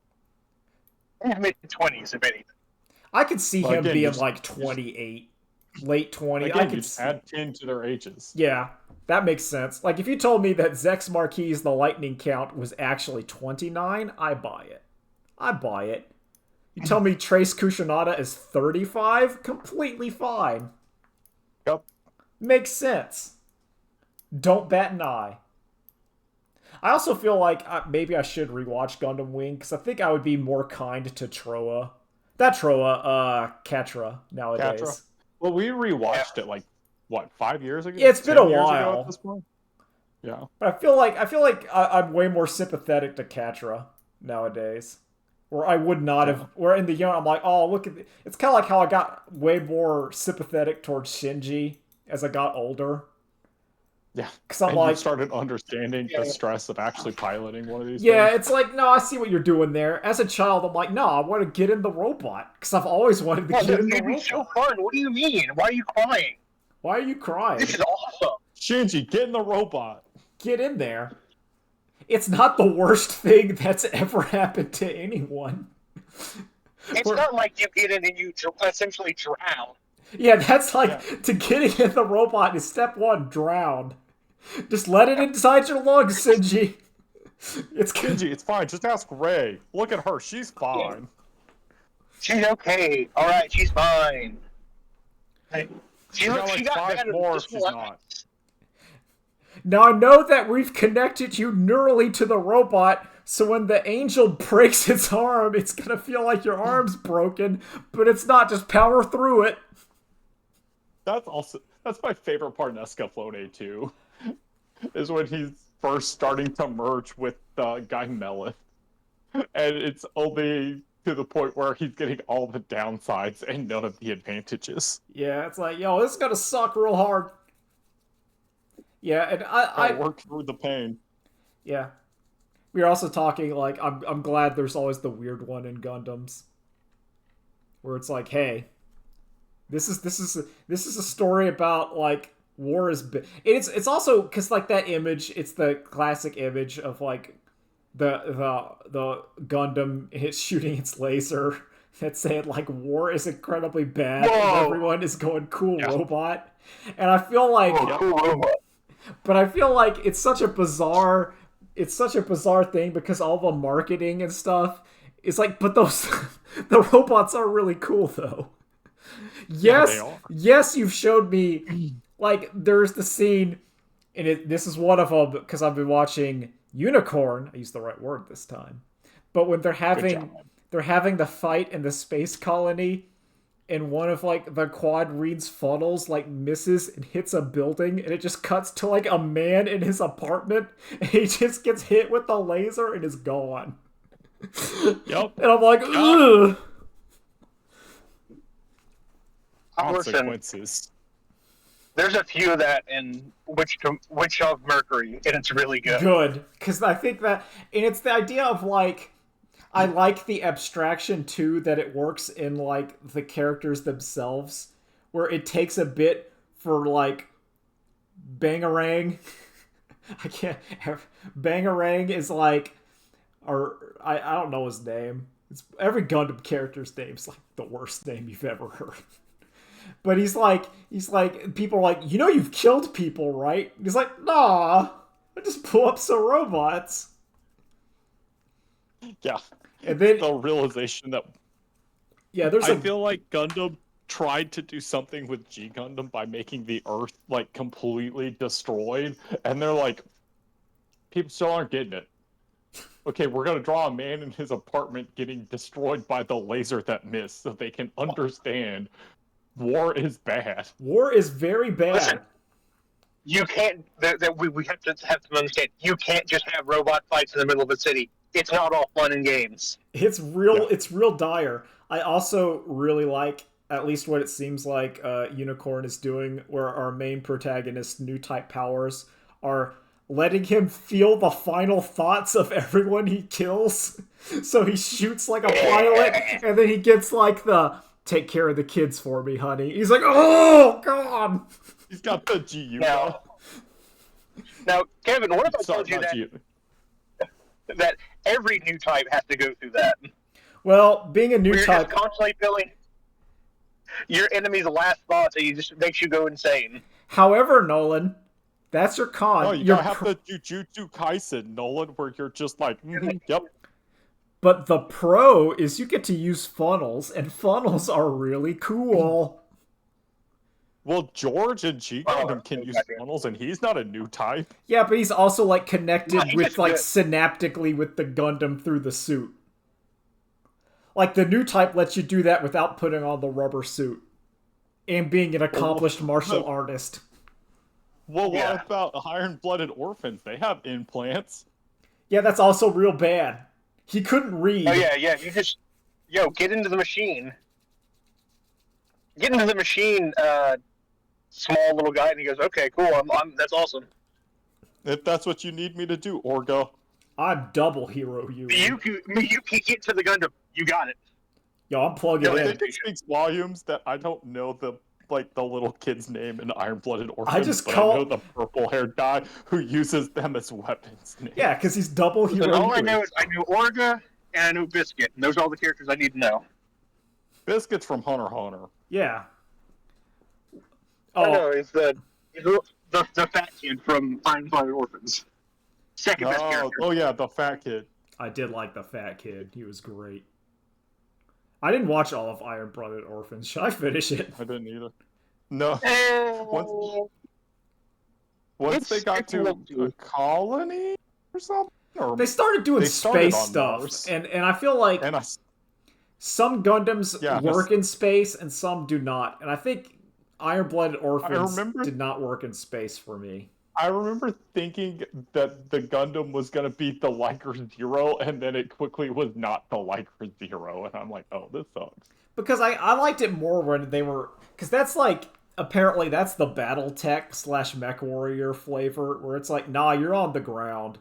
Speaker 3: mid-20s, if anything.
Speaker 2: I could see him being like 28, late 20.
Speaker 1: Again, I could add 10 to their ages.
Speaker 2: Yeah, that makes sense. Like if you told me that Zex Marquise the Lightning Count was actually 29, I buy it. I buy it. You tell me Trace Kushanada is 35, completely fine.
Speaker 1: Yep.
Speaker 2: Makes sense. Don't bat an eye. I also feel like maybe I should rewatch Gundam Wing, because I think I would be more kind to Troa. Catra nowadays.
Speaker 1: Catra. Well, we rewatched it like, what, 5 years ago?
Speaker 2: Yeah, it's been a while.
Speaker 1: At this point? Yeah.
Speaker 2: But I feel like I'm way more sympathetic to Catra nowadays. Where I would not have. Where in the young, I'm like, oh, look at. It's kind of like how I got way more sympathetic towards Shinji as I got older.
Speaker 1: Yeah,
Speaker 2: Because I'm
Speaker 1: and
Speaker 2: like,
Speaker 1: you started understanding the stress of actually piloting one of these
Speaker 2: yeah,
Speaker 1: things.
Speaker 2: it's like, no, I see what you're doing there. As a child, I'm like, no, I want to get in the robot because I've always wanted to get in the
Speaker 3: It'd be
Speaker 2: robot.
Speaker 3: so fun. What do you mean? Why are you crying?
Speaker 2: Why are you crying?
Speaker 3: This is awesome.
Speaker 1: Shinji, get in the robot.
Speaker 2: Get in there. It's not the worst thing that's ever happened to anyone.
Speaker 3: It's not like you get in and you essentially drown.
Speaker 2: Yeah, that's like to getting in the robot is step one, drown. Just let it inside your lungs, Shinji. It's
Speaker 1: Shinji, it's fine. Just ask Rei. Look at her. She's fine.
Speaker 3: She's okay. All right, she's fine. She
Speaker 1: got like
Speaker 3: got
Speaker 1: 5
Speaker 3: better
Speaker 1: more if
Speaker 3: just
Speaker 1: she's
Speaker 3: like-
Speaker 1: not.
Speaker 2: Now I know that we've connected you neurally to the robot, so when the angel breaks its arm, it's gonna feel like your arm's broken, but it's not. Just power through it.
Speaker 1: That's my favorite part in Escaflowne too. Is when he's first starting to merge with Guy Melith. And it's only to the point where he's getting all the downsides and none of the advantages.
Speaker 2: Yeah, it's like, yo, this is gonna suck real hard. Yeah, and I
Speaker 1: work through the pain.
Speaker 2: yeah. We were also talking like I'm glad there's always the weird one in Gundams, where it's like, hey, this is a story about like war is. It's also because like that image, it's the classic image of like the Gundam shooting its laser that's saying like war is incredibly bad and everyone is going cool robot, and I feel like
Speaker 3: cool robot.
Speaker 2: but I feel like it's such a bizarre thing because all the marketing and stuff is like, but those the robots are really cool though. Yes, yes, you've showed me like there's the scene, and this is one of them because I've been watching Unicorn. I used the right word this time, but when they're having the fight in the space colony. And one of like the quad reed's funnels like misses and hits a building, and it just cuts to like a man in his apartment, and he just gets hit with the laser and is gone.
Speaker 1: Yep.
Speaker 2: And I'm like, ugh.
Speaker 1: Consequences.
Speaker 3: There's a few of that in Witch of Mercury, and it's really good.
Speaker 2: Good, because I think that, and it's the idea of like. I like the abstraction too that it works in like the characters themselves, where it takes a bit for like Bangarang. I can't have Bangarang is like, or I don't know his name. It's every Gundam character's name is like the worst name you've ever heard. But he's like people are like, you know you've killed people, right? And he's like, nah, I just pull up some robots.
Speaker 1: Yeah.
Speaker 2: And then
Speaker 1: the realization that I feel like Gundam tried to do something with G Gundam by making the Earth like completely destroyed, and they're like, people still aren't getting it. Okay, we're gonna draw a man in his apartment getting destroyed by the laser that missed, so they can understand war is bad.
Speaker 2: War is very bad.
Speaker 3: Listen, you can't. We have to understand. You can't just have robot fights in the middle of a city. It's not all fun and games.
Speaker 2: It's real. Yeah. It's real dire. I also really like, at least what it seems like Unicorn is doing, where our main protagonist, new type powers, are letting him feel the final thoughts of everyone he kills. So he shoots like a pilot, and then he gets like the "take care of the kids for me, honey." He's like, "Oh God!"
Speaker 1: He's got the GU.
Speaker 3: Now, Kevin, what if I told you that every new type has to go through that?
Speaker 2: Well, being a new
Speaker 3: You're
Speaker 2: type,
Speaker 3: just constantly feeling your enemy's last thoughts, and it just makes you go insane.
Speaker 2: However, Nolan, that's your con.
Speaker 1: No, you gotta have the Jujutsu Kaisen, Nolan, where you're just like, yep.
Speaker 2: But the pro is you get to use funnels, and funnels are really cool.
Speaker 1: Well, George and G Gundam can use funnels, and he's not a new type.
Speaker 2: Yeah, but he's also like connected with like synaptically with the Gundam through the suit. Like the new type lets you do that without putting on the rubber suit and being an accomplished martial artist.
Speaker 1: Well, what about Iron-Blooded Orphans? They have implants.
Speaker 2: Yeah, that's also real bad. He couldn't read.
Speaker 3: Oh yeah, yeah. You just get into the machine. Get into the machine, small little guy, and he goes, "Okay, cool. That's awesome."
Speaker 1: If that's what you need me to do, Orgo.
Speaker 2: I'm double hero you.
Speaker 3: You can get to the Gundam. You got it.
Speaker 2: Yo, I'm plugging
Speaker 3: No,
Speaker 2: in.
Speaker 1: I think it speaks volumes that I don't know the little kid's name in Iron-Blooded Orphans,
Speaker 2: just
Speaker 1: but
Speaker 2: call-
Speaker 1: I know the purple-haired guy who uses them as weapons. Name.
Speaker 2: Yeah, because he's double
Speaker 3: And
Speaker 2: hero
Speaker 3: all I
Speaker 2: you.
Speaker 3: know is I knew Orga and I knew Biscuit, and those are all the characters I need to know.
Speaker 1: Biscuit's from Hunter x Hunter.
Speaker 2: Yeah.
Speaker 3: Oh, no,
Speaker 2: Oh,
Speaker 3: it's the fat kid from Iron-Blooded Orphans. Second best character.
Speaker 1: Oh yeah, the fat kid.
Speaker 2: I did like the fat kid. He was great. I didn't watch all of Iron-Blooded Orphans. Should I finish it?
Speaker 1: I didn't either. No.
Speaker 3: Oh,
Speaker 1: Once they got to a colony or something, or
Speaker 2: They started doing
Speaker 1: They started
Speaker 2: space
Speaker 1: on
Speaker 2: stuff,
Speaker 1: Mars.
Speaker 2: and I feel like
Speaker 1: and I,
Speaker 2: some Gundams
Speaker 1: Yeah,
Speaker 2: work in space and some do not. And I think Iron-Blooded Orphans
Speaker 1: remember-
Speaker 2: did not work in space for me.
Speaker 1: I remember thinking that the Gundam was gonna be the Liker Zero, and then it quickly was not the Liker Zero, and I'm like, oh, this sucks.
Speaker 2: Because I liked it more when they were... Because that's like... Apparently that's the Battletech / Mech Warrior flavor, where it's like, nah, you're on the ground.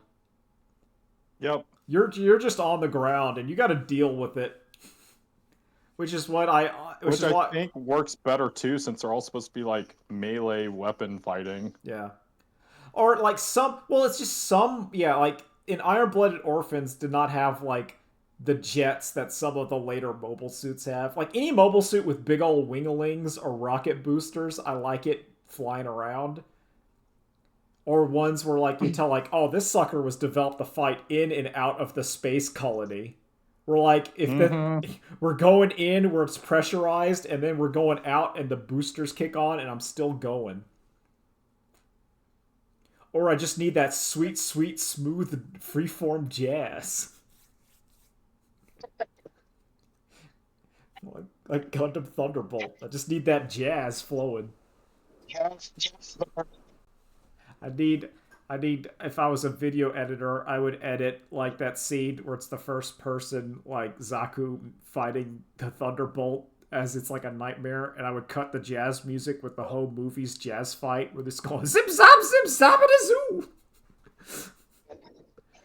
Speaker 1: Yep.
Speaker 2: You're just on the ground, and you got to deal with it. Which is what I...
Speaker 1: Which I think works better too, since they're all supposed to be like melee weapon fighting.
Speaker 2: Yeah. Or like some... Well, it's just some... Yeah, like in Iron-Blooded Orphans did not have like the jets that some of the later mobile suits have. Like any mobile suit with big old winglings or rocket boosters, I like it flying around. Or ones where like you tell like, oh, this sucker was developed to fight in and out of the space colony. We're like, if we're going in where it's pressurized, and then we're going out and the boosters kick on, and I'm still going. Or I just need that sweet, sweet, smooth, freeform jazz. Like Gundam Thunderbolt. I just need that jazz flowing. I need, if I was a video editor, I would edit, like, that scene where it's the first person, like, Zaku fighting the Thunderbolt as it's like a nightmare, and I would cut the jazz music with the whole movie's jazz fight, where it's going, zip zap zoo.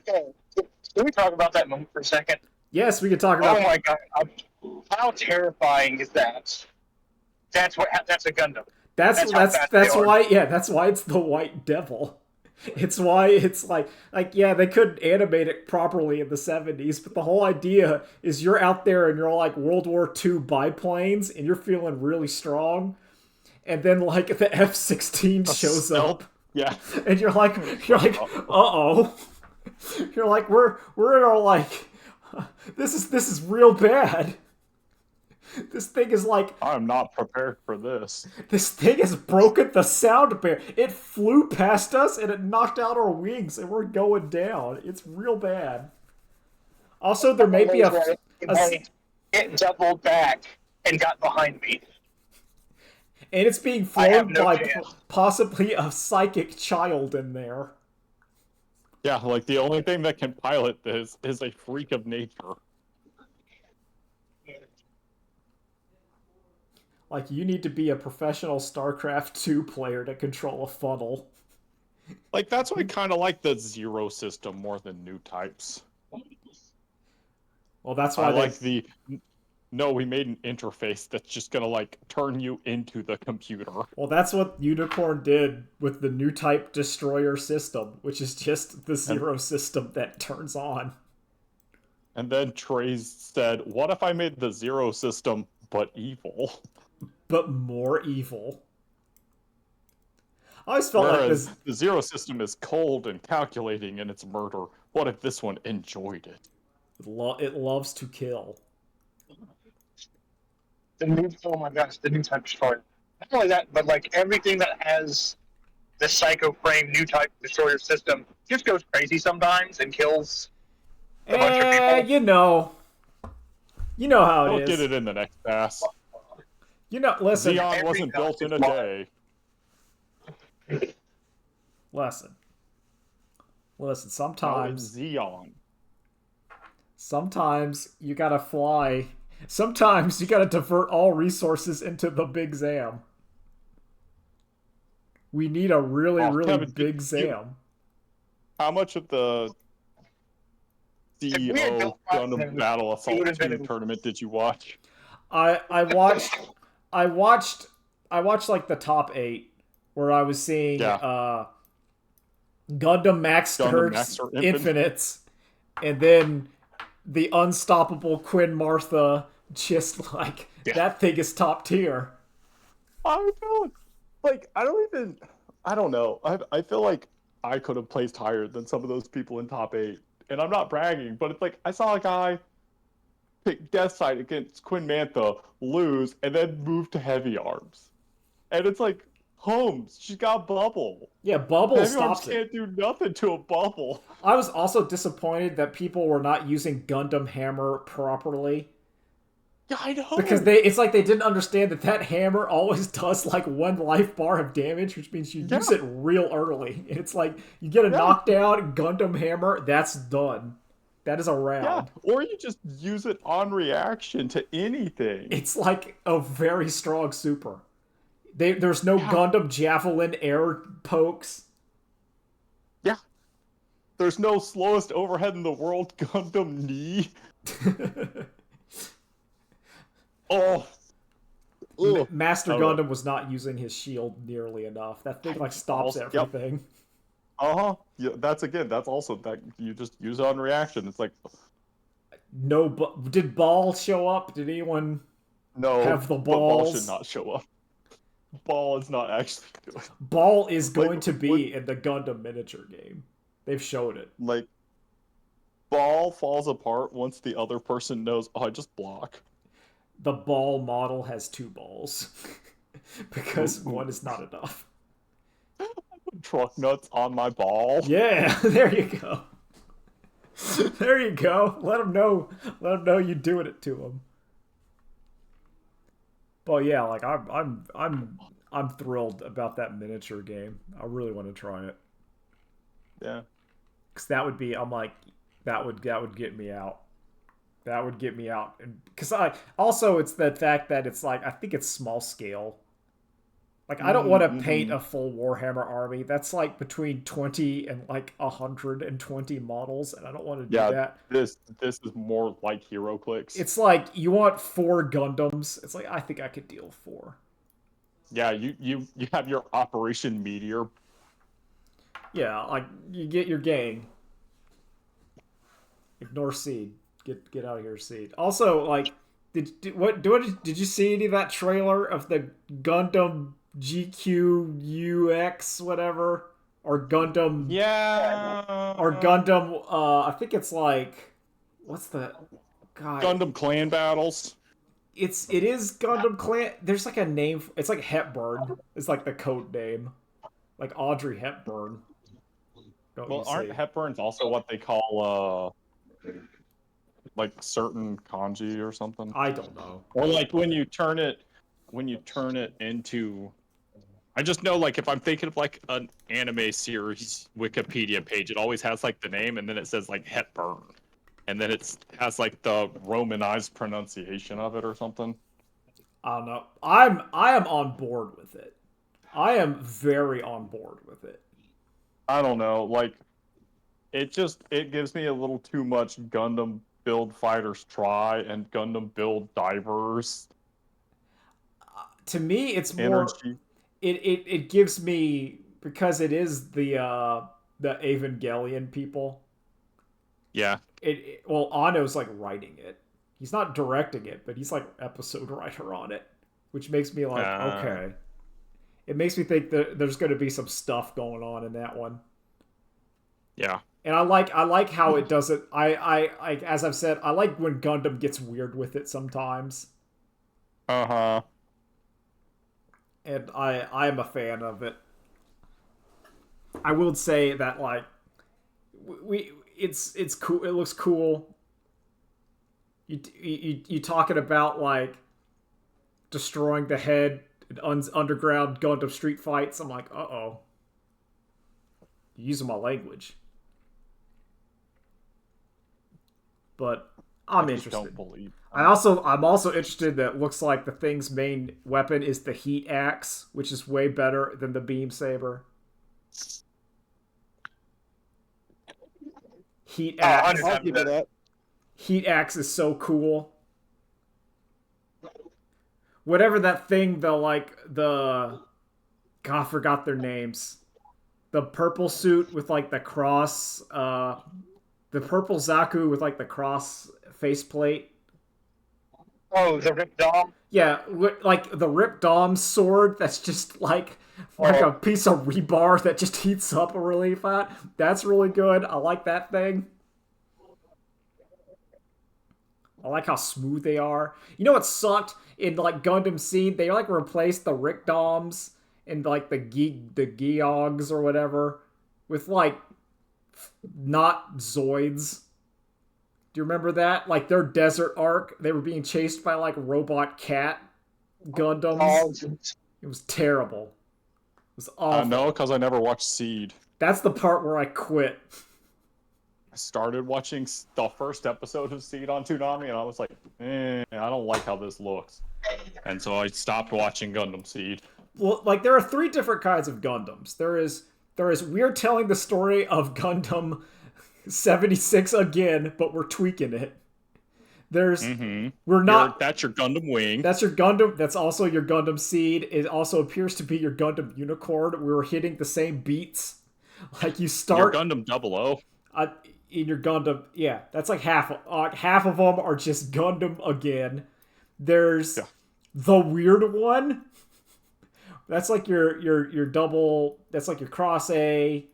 Speaker 3: Okay, can we talk about that moment for a second?
Speaker 2: Yes, we can talk about...
Speaker 3: Oh my god, how terrifying is that? That's a Gundam.
Speaker 2: That's why it's the White Devil. It's why it's like yeah, they couldn't animate it properly in the 70s, but the whole idea is you're out there and you're like World War II biplanes and you're feeling really strong, and then like the F-16 shows up.
Speaker 1: Yeah.
Speaker 2: And you're like uh-oh. You're like we're in our like this is real bad. This thing is like...
Speaker 1: I'm not prepared for this.
Speaker 2: This thing has broken the sound barrier. It flew past us and it knocked out our wings and we're going down. It's real bad. Also, there may be
Speaker 3: It doubled back and got behind me.
Speaker 2: And it's being flown by
Speaker 3: chance.
Speaker 2: possibly a psychic child in there.
Speaker 1: Yeah, like the only thing that can pilot this is a freak of nature.
Speaker 2: Like, you need to be a professional StarCraft 2 player to control a funnel.
Speaker 1: Like, that's why I kind of like the Zero system more than new types.
Speaker 2: Well, that's why
Speaker 1: I like the... No, we made an interface that's just gonna, like, turn you into the computer.
Speaker 2: Well, that's what Unicorn did with the new type destroyer system, which is just the Zero system that turns on.
Speaker 1: And then Trey said, what if I made the Zero system, but evil?
Speaker 2: But more evil. I always felt
Speaker 1: Whereas
Speaker 2: like this...
Speaker 1: the Zero system is cold and calculating in its murder. What if this one enjoyed it?
Speaker 2: It loves to kill.
Speaker 3: Oh my gosh, the new type destroyer. Not only that, but like everything that has the Psycho Frame new type destroyer system just goes crazy sometimes and kills a bunch of people.
Speaker 2: You know how it
Speaker 1: We'll
Speaker 2: is.
Speaker 1: get it in the next pass.
Speaker 2: You know, listen.
Speaker 1: Xeon wasn't built in a day.
Speaker 2: Listen.
Speaker 1: No,
Speaker 2: Sometimes
Speaker 1: it's Xeon.
Speaker 2: Sometimes you gotta fly. Sometimes you gotta divert all resources into the big Zam. We need a really,
Speaker 1: Oh,
Speaker 2: really
Speaker 1: Kevin,
Speaker 2: big Zam.
Speaker 1: how much of the
Speaker 3: If we had
Speaker 1: CEO
Speaker 3: built five of
Speaker 1: Gundam
Speaker 3: them,
Speaker 1: Battle
Speaker 3: it would
Speaker 1: Assault
Speaker 3: have
Speaker 1: 2
Speaker 3: been.
Speaker 1: tournament did you watch?
Speaker 2: I watched I watched I watched like the top 8 where I was seeing
Speaker 1: Yeah,
Speaker 2: Gundam Max
Speaker 1: Gundam
Speaker 2: Turks
Speaker 1: Master Infant.
Speaker 2: Infinites and then the unstoppable Quinn Martha, just like
Speaker 1: Yeah,
Speaker 2: that thing is top tier.
Speaker 1: I don't like. I don't know. I feel like I could have placed higher than some of those people in top 8, and I'm not bragging, but it's like I saw a guy pick Death Side against Quinn Mantha, lose, and then move to Heavy Arms, and it's like Holmes, she's got bubble.
Speaker 2: Yeah, Bubble
Speaker 1: Heavy Arms
Speaker 2: stops it.
Speaker 1: can't do nothing to a bubble.
Speaker 2: I was also disappointed that people were not using Gundam Hammer properly
Speaker 1: Yeah, I
Speaker 2: because
Speaker 1: know.
Speaker 2: it's like they didn't understand that that hammer always does like 1 life bar of damage, which means you
Speaker 1: Yeah,
Speaker 2: use it real early. It's like you get a
Speaker 1: yeah.
Speaker 2: knockdown Gundam Hammer, that's done. That is a
Speaker 1: Yeah,
Speaker 2: round.
Speaker 1: or you just use it on reaction to anything.
Speaker 2: It's like a very strong super. There's no
Speaker 1: Yeah,
Speaker 2: Gundam Javelin air pokes.
Speaker 1: yeah. There's no slowest overhead in the world Gundam knee. Oh, ugh.
Speaker 2: Master
Speaker 1: I don't know.
Speaker 2: Gundam was not using his shield nearly enough. That thing like stops
Speaker 1: Also, yep.
Speaker 2: everything.
Speaker 1: Uh-huh. Yeah, that's also that you just use it on reaction. It's like,
Speaker 2: No, but did Ball show up? Did anyone
Speaker 1: no,
Speaker 2: have the
Speaker 1: but ball should
Speaker 2: balls?
Speaker 1: not show up. Ball is not actually good.
Speaker 2: Ball is
Speaker 1: Like
Speaker 2: going to
Speaker 1: what
Speaker 2: be in the Gundam miniature game. They've showed it.
Speaker 1: like ball falls apart once the other person knows, oh, I just block.
Speaker 2: The Ball model has 2 balls because
Speaker 1: Ooh.
Speaker 2: one is not enough.
Speaker 1: Truck nuts on my ball.
Speaker 2: Yeah, there you go. There you go. Let them know. Let them know you're doing it to them. But yeah, like I'm thrilled about that miniature game. I really want to try it
Speaker 1: Yeah.
Speaker 2: because that would be. I'm like that would get me out. That would get me out, and because I also it's the fact that it's like I think it's small scale. Like I don't want to paint
Speaker 1: Mm-hmm.
Speaker 2: a full Warhammer army. That's like between 20 and like 120 models, and I don't want to do
Speaker 1: Yeah,
Speaker 2: that.
Speaker 1: this is more like Hero Clicks.
Speaker 2: It's like you want 4 Gundams. It's like I think I could deal 4.
Speaker 1: Yeah, you have your Operation Meteor.
Speaker 2: Yeah, like you get your gang. Ignore Seed. Get out of here, Seed. Also, like, did you see any of that trailer of the Gundam GQUX whatever or Gundam or
Speaker 1: Yeah.
Speaker 2: Gundam? I think it's like what's the God?
Speaker 1: Gundam clan battles.
Speaker 2: It is Gundam Clan. There's like a name. It's like Hepburn. It's like the code name, like Audrey Hepburn. Don't you
Speaker 1: Well, aren't
Speaker 2: say?
Speaker 1: Hepburns also what they call like certain kanji or something?
Speaker 2: I don't know.
Speaker 1: Or like when you turn it into, I just know, like, if I'm thinking of like an anime series Wikipedia page, it always has like the name and then it says like Hepburn. And then it has like the Romanized pronunciation of it or something.
Speaker 2: I don't know. I am on board with it. I am very on board with it.
Speaker 1: I don't know. Like, it gives me a little too much Gundam build fighters try and Gundam build divers
Speaker 2: To me, it's more.
Speaker 1: energy.
Speaker 2: It gives me because it is the Evangelion people.
Speaker 1: Yeah.
Speaker 2: Well, Ano's like writing it. He's not directing it, but he's like episode writer on it, which makes me like okay. It makes me think that there's going to be some stuff going on in that one.
Speaker 1: Yeah.
Speaker 2: And I like how it does it. I as I've said, I like when Gundam gets weird with it sometimes,
Speaker 1: Uh-huh.
Speaker 2: and I am a fan of it. I will say that like it's cool. It looks cool. You talking about like destroying the head in underground Gundam street fights? I'm like, uh-oh, you're using my language. but I'm
Speaker 1: I just
Speaker 2: interested.
Speaker 1: don't believe.
Speaker 2: I'm also interested that it looks like the thing's main weapon is the heat axe, which is way better than the beam saber. Heat
Speaker 3: Oh,
Speaker 2: axe.
Speaker 3: 100
Speaker 1: I'll
Speaker 3: times
Speaker 1: give you
Speaker 3: better.
Speaker 1: that.
Speaker 2: Heat axe is so cool. Whatever that thing, God, I forgot their names. The purple suit with like the cross, the purple Zaku with like the cross faceplate.
Speaker 3: Oh, the Rip Dom.
Speaker 2: Yeah, like the Rip Dom sword that's just like a piece of rebar that just heats up really fast. That's really good. I like that thing. I like how smooth they are. You know what sucked in like Gundam Seed? They like replaced the Rick Doms and like the Geogs or whatever with like not Zoids. Do you remember that? Like their desert arc, they were being chased by like robot cat Gundams. It was terrible. It was awful.
Speaker 1: No, because I never watched Seed.
Speaker 2: That's the part where I quit.
Speaker 1: I started watching the first episode of Seed on Toonami, and I was like, I don't like how this looks. And so I stopped watching Gundam Seed.
Speaker 2: Well, like there are three different kinds of Gundams. There is we're telling the story of Gundam 76 again, but we're tweaking it. There's we're not
Speaker 1: That's your Gundam Wing.
Speaker 2: that's your Gundam. That's also your Gundam Seed. It also appears to be your Gundam Unicorn. We were hitting the same beats. Like you start
Speaker 1: Your Gundam 00.
Speaker 2: In your Gundam. Yeah, that's like half. Half of them are just Gundam again. There's the weird one. That's like your double. That's like your Cross A.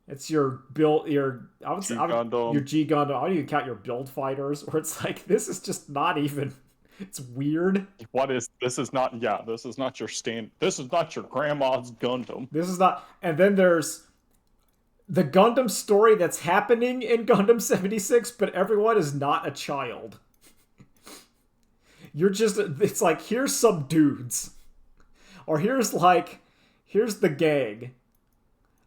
Speaker 2: It's your build. Your
Speaker 1: Gundam.
Speaker 2: Your G Gundam. I don't even count your build fighters. Where it's like this is just not even. It's weird.
Speaker 1: This is not your stand. This is not your grandma's Gundam.
Speaker 2: This is not. And then there's the Gundam story that's happening in Gundam 76, but everyone is not a child. It's like, here's some dudes. Or here's the gang.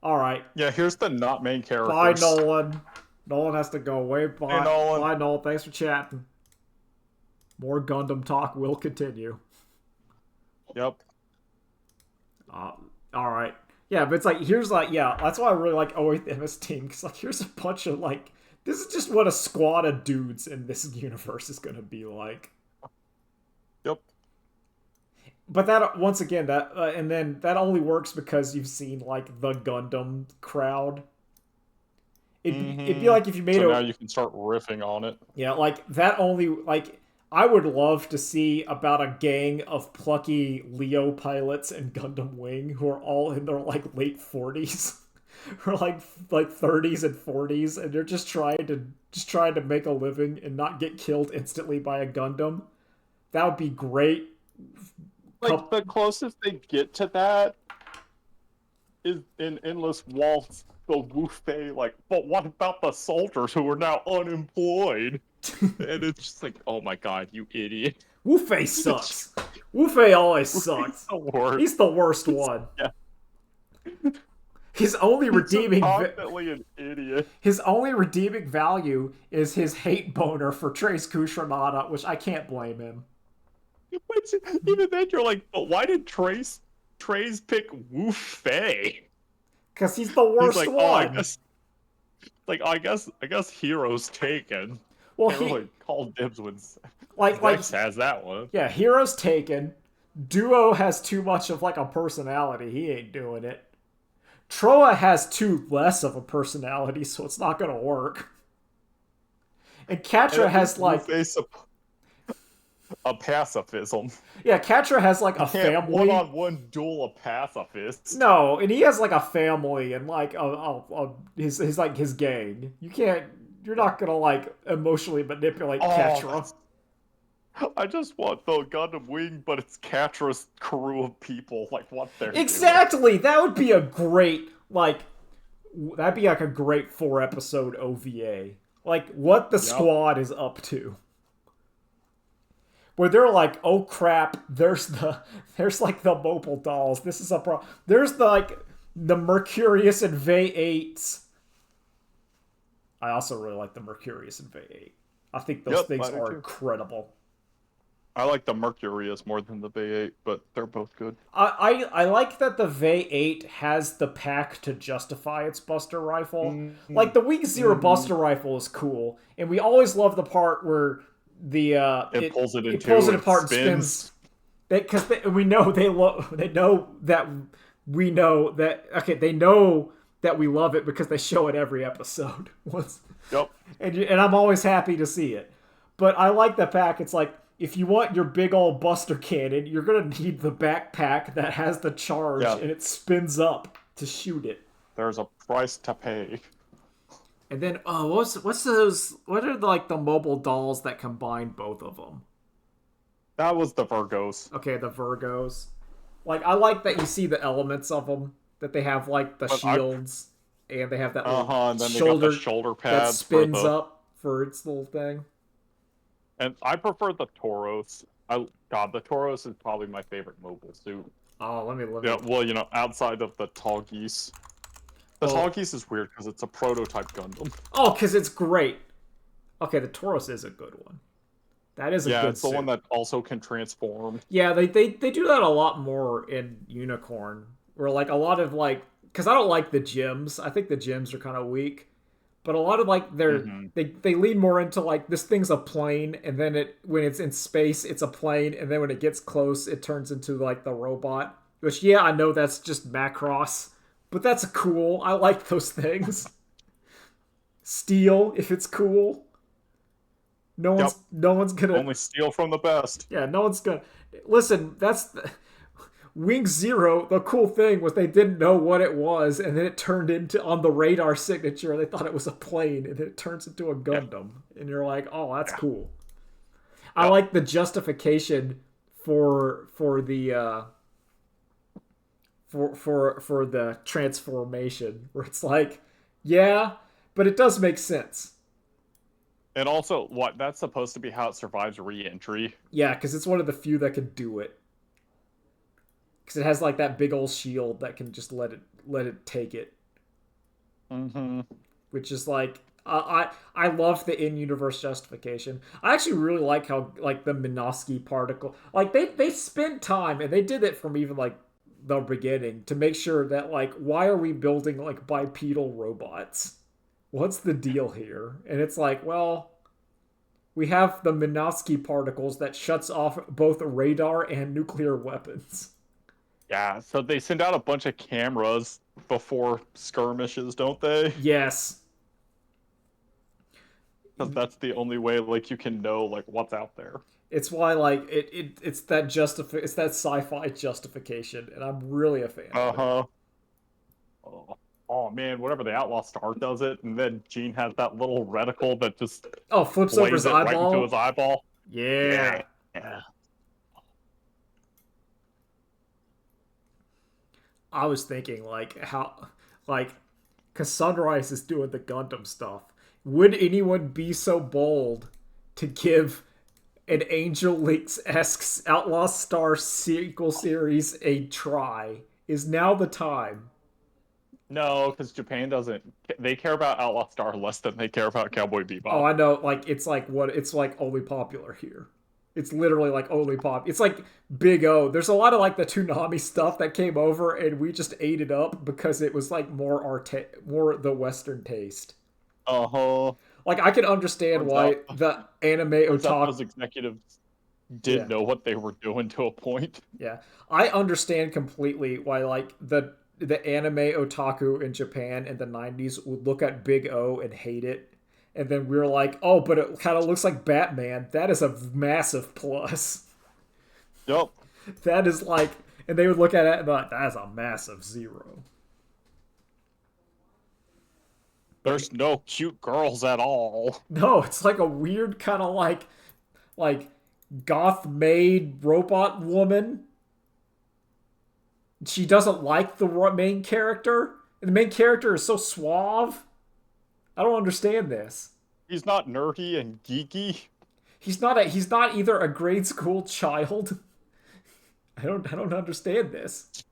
Speaker 2: Alright.
Speaker 1: Yeah, here's the not main characters.
Speaker 2: Bye, Nolan. Nolan has to go away. Bye,
Speaker 1: Hey, Nolan.
Speaker 2: Bye, Nolan. Thanks for chatting. More Gundam talk will continue.
Speaker 1: Yep.
Speaker 2: Alright. Yeah, but it's like, that's why I really like OAM's team, because like, here's a bunch of this is just what a squad of dudes in this universe is gonna be like.
Speaker 1: Yep.
Speaker 2: But that, once again, and then that only works because you've seen like the Gundam crowd. It'd be like if you made
Speaker 1: now you can start riffing on it.
Speaker 2: Yeah, like that only I would love to see about a gang of plucky Leo pilots and Gundam Wing who are all in their like late 40s or like 30s and 40s, and they're just trying to make a living and not get killed instantly by a Gundam. That would be great.
Speaker 1: Like the closest they get to that is in Endless Waltz, the Wu-Fei, but what about the soldiers who are now unemployed? And it's just like, oh my god, you idiot.
Speaker 2: Wu-Fei sucks. Wu-Fei always sucks. He's the worst one.
Speaker 1: Yeah.
Speaker 2: His only redeeming
Speaker 1: constantly an idiot.
Speaker 2: His only redeeming value is his hate boner for Trace Kushranada, which I can't blame him.
Speaker 1: Even then, you're like, but why did Trace pick Wu-Fei?
Speaker 2: Because he's the worst
Speaker 1: he's like,
Speaker 2: one.
Speaker 1: Oh, I guess Hero's taken.
Speaker 2: Well,
Speaker 1: he really called dibs when
Speaker 2: Zex
Speaker 1: has that one.
Speaker 2: Yeah, Hero's taken. Duo has too much of a personality. He ain't doing it. Troa has too less of a personality, so it's not gonna work. And Katra has
Speaker 1: a pacifism.
Speaker 2: Yeah, Katra has a family.
Speaker 1: One-on-one duel of pacifists.
Speaker 2: No, and he has a family and his gang. You're not gonna emotionally manipulate Katra.
Speaker 1: I just want the Gundam Wing, but it's Katra's crew of people, what they're
Speaker 2: exactly doing. That would be a great that'd be a great 4-episode OVA. What the squad is up to. Where they're like, oh crap, there's the mobile dolls. This is a problem. There's the Mercurius and Vey 8s. I also really like the Mercurius and Vey 8. I think those things
Speaker 1: I do
Speaker 2: are
Speaker 1: too.
Speaker 2: incredible.
Speaker 1: I like the Mercurius more than the V8, but they're both good.
Speaker 2: I like that the V8 has the pack to justify its Buster Rifle.
Speaker 1: Mm-hmm.
Speaker 2: Like the Week Zero Buster Rifle is cool, and we always love the part where the
Speaker 1: It pulls it in
Speaker 2: it
Speaker 1: two
Speaker 2: pulls it
Speaker 1: and
Speaker 2: apart and spins. Because we know they know that we know that okay they know that we love it because they show it every episode.
Speaker 1: Yep.
Speaker 2: And I'm always happy to see it. But I like the pack. It's like if you want your big old Buster Cannon, you're gonna need the backpack that has the charge and it spins up to shoot it.
Speaker 1: There's a price to pay.
Speaker 2: And then what's those? What are like the mobile dolls that combine both of them?
Speaker 1: That was the Virgos.
Speaker 2: Okay, the Virgos. Like I like that you see the elements of them. That they have like the shields and they have that little
Speaker 1: and then they got the shoulder pads
Speaker 2: that spins up for its little thing.
Speaker 1: And I prefer the Tauros. The Tauros is probably my favorite mobile suit.
Speaker 2: Oh, let me look.
Speaker 1: Yeah, well, outside of the Tall Geese. The Tall Geese is weird because it's a prototype Gundam.
Speaker 2: Oh, because it's great. Okay, the Tauros is a good one. That is a good
Speaker 1: it's the one that also can transform.
Speaker 2: Yeah, they do that a lot more in Unicorn. Where like a lot of like, because I don't like the gyms. I think the gyms are kind of weak. But a lot of like they lean more into like this thing's a plane, and then when it's in space it's a plane, and then when it gets close it turns into like the robot. Which I know that's just Macross, but that's cool. I like those things. Steel, if it's cool. No one's gonna
Speaker 1: only steal from the best.
Speaker 2: Yeah, no one's gonna listen. Wing Zero, the cool thing was they didn't know what it was, and then it turned into, on the radar signature, they thought it was a plane, and then it turns into a Gundam. And you're like, oh, that's cool. I like the justification for the for the transformation, where it's like, yeah, but it does make sense.
Speaker 1: And also, that's supposed to be how it survives re-entry.
Speaker 2: Yeah, because it's one of the few that can do it. Because it has like that big old shield that can just let it take it.
Speaker 1: Mm-hmm.
Speaker 2: Which is like I love the in-universe justification. I actually really like how like the Minovsky particle, like they spent time, and they did it from even like the beginning, to make sure that like, why are we building like bipedal robots? What's the deal here? And it's like, well, we have the Minovsky particles that shuts off both radar and nuclear weapons.
Speaker 1: Yeah, so they send out a bunch of cameras before skirmishes, don't they?
Speaker 2: Yes.
Speaker 1: Because that's the only way like you can know like what's out there.
Speaker 2: It's why like it's that sci-fi justification, and I'm really a fan of it.
Speaker 1: Oh man, whatever, the Outlaw Star does it, and then Gene has that little reticle that just
Speaker 2: flips over his eyeball.
Speaker 1: Right into his eyeball.
Speaker 2: Yeah. I was thinking like how because Sunrise is doing the Gundam stuff. Would anyone be so bold to give an Angel Links-esque Outlaw Star sequel series a try? Is now the time.
Speaker 1: No, because Japan doesn't. They care about Outlaw Star less than they care about Cowboy Bebop.
Speaker 2: Oh, I know. Like it's like only popular here. It's literally like only pop. It's like Big O. There's a lot of like the Toonami stuff that came over, and we just ate it up because it was like more the Western taste. Like I can understand why the anime otaku.
Speaker 1: Those executives did know what they were doing to a point.
Speaker 2: Yeah, I understand completely why like the anime otaku in Japan in the 90s would look at Big O and hate it. And then we were like, oh, but it kind of looks like Batman. That is a massive plus.
Speaker 1: Yep.
Speaker 2: That is like, and they would look at it and be like, that is a massive zero.
Speaker 1: There's no cute girls at all.
Speaker 2: No, it's like a weird kind of like goth maid robot woman. She doesn't like the main character. And the main character is so suave. I don't understand this.
Speaker 1: He's not nerdy and geeky.
Speaker 2: He's not either a grade school child. I don't understand this.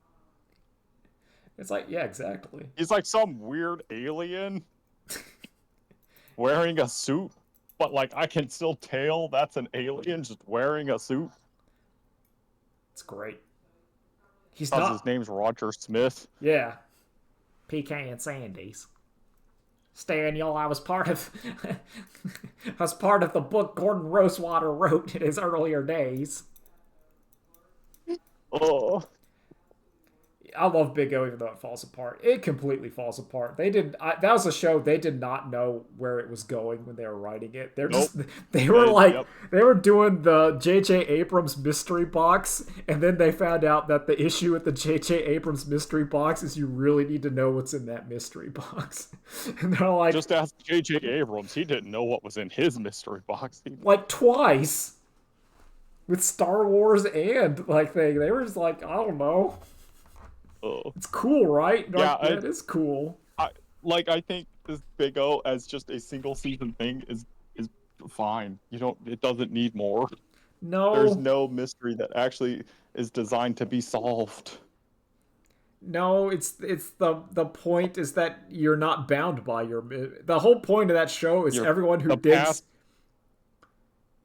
Speaker 2: It's like, yeah, exactly.
Speaker 1: He's like some weird alien wearing a suit. but like I can still tell that's an alien just wearing a suit
Speaker 2: It's great. He's
Speaker 1: because
Speaker 2: not.
Speaker 1: his name's Roger Smith.
Speaker 2: Yeah. PK and Sandy's. Stan, y'all, I was part of the book Gordon Rosewater wrote in his earlier days.
Speaker 1: Oh,
Speaker 2: I love Big O, even though it falls apart. It completely falls apart. That was a show they did not know where it was going when they were writing it.
Speaker 1: nope.
Speaker 2: They were
Speaker 1: Yep.
Speaker 2: they were doing the J.J. Abrams mystery box, and then they found out that the issue with the J.J. Abrams mystery box is you really need to know what's in that mystery box. And they're like,
Speaker 1: Just ask J.J. Abrams. He didn't know what was in his mystery box.
Speaker 2: like twice with Star Wars and like they were just like, I don't know.
Speaker 1: Oh.
Speaker 2: It's cool, right?
Speaker 1: Yeah,
Speaker 2: Like, it is cool.
Speaker 1: I think this Big O as just a single season thing is fine. It doesn't need more.
Speaker 2: No,
Speaker 1: There's no mystery that actually is designed to be solved.
Speaker 2: no. It's the point is that you're not bound by the whole point of that show is everyone who
Speaker 1: the
Speaker 2: digs.
Speaker 1: past-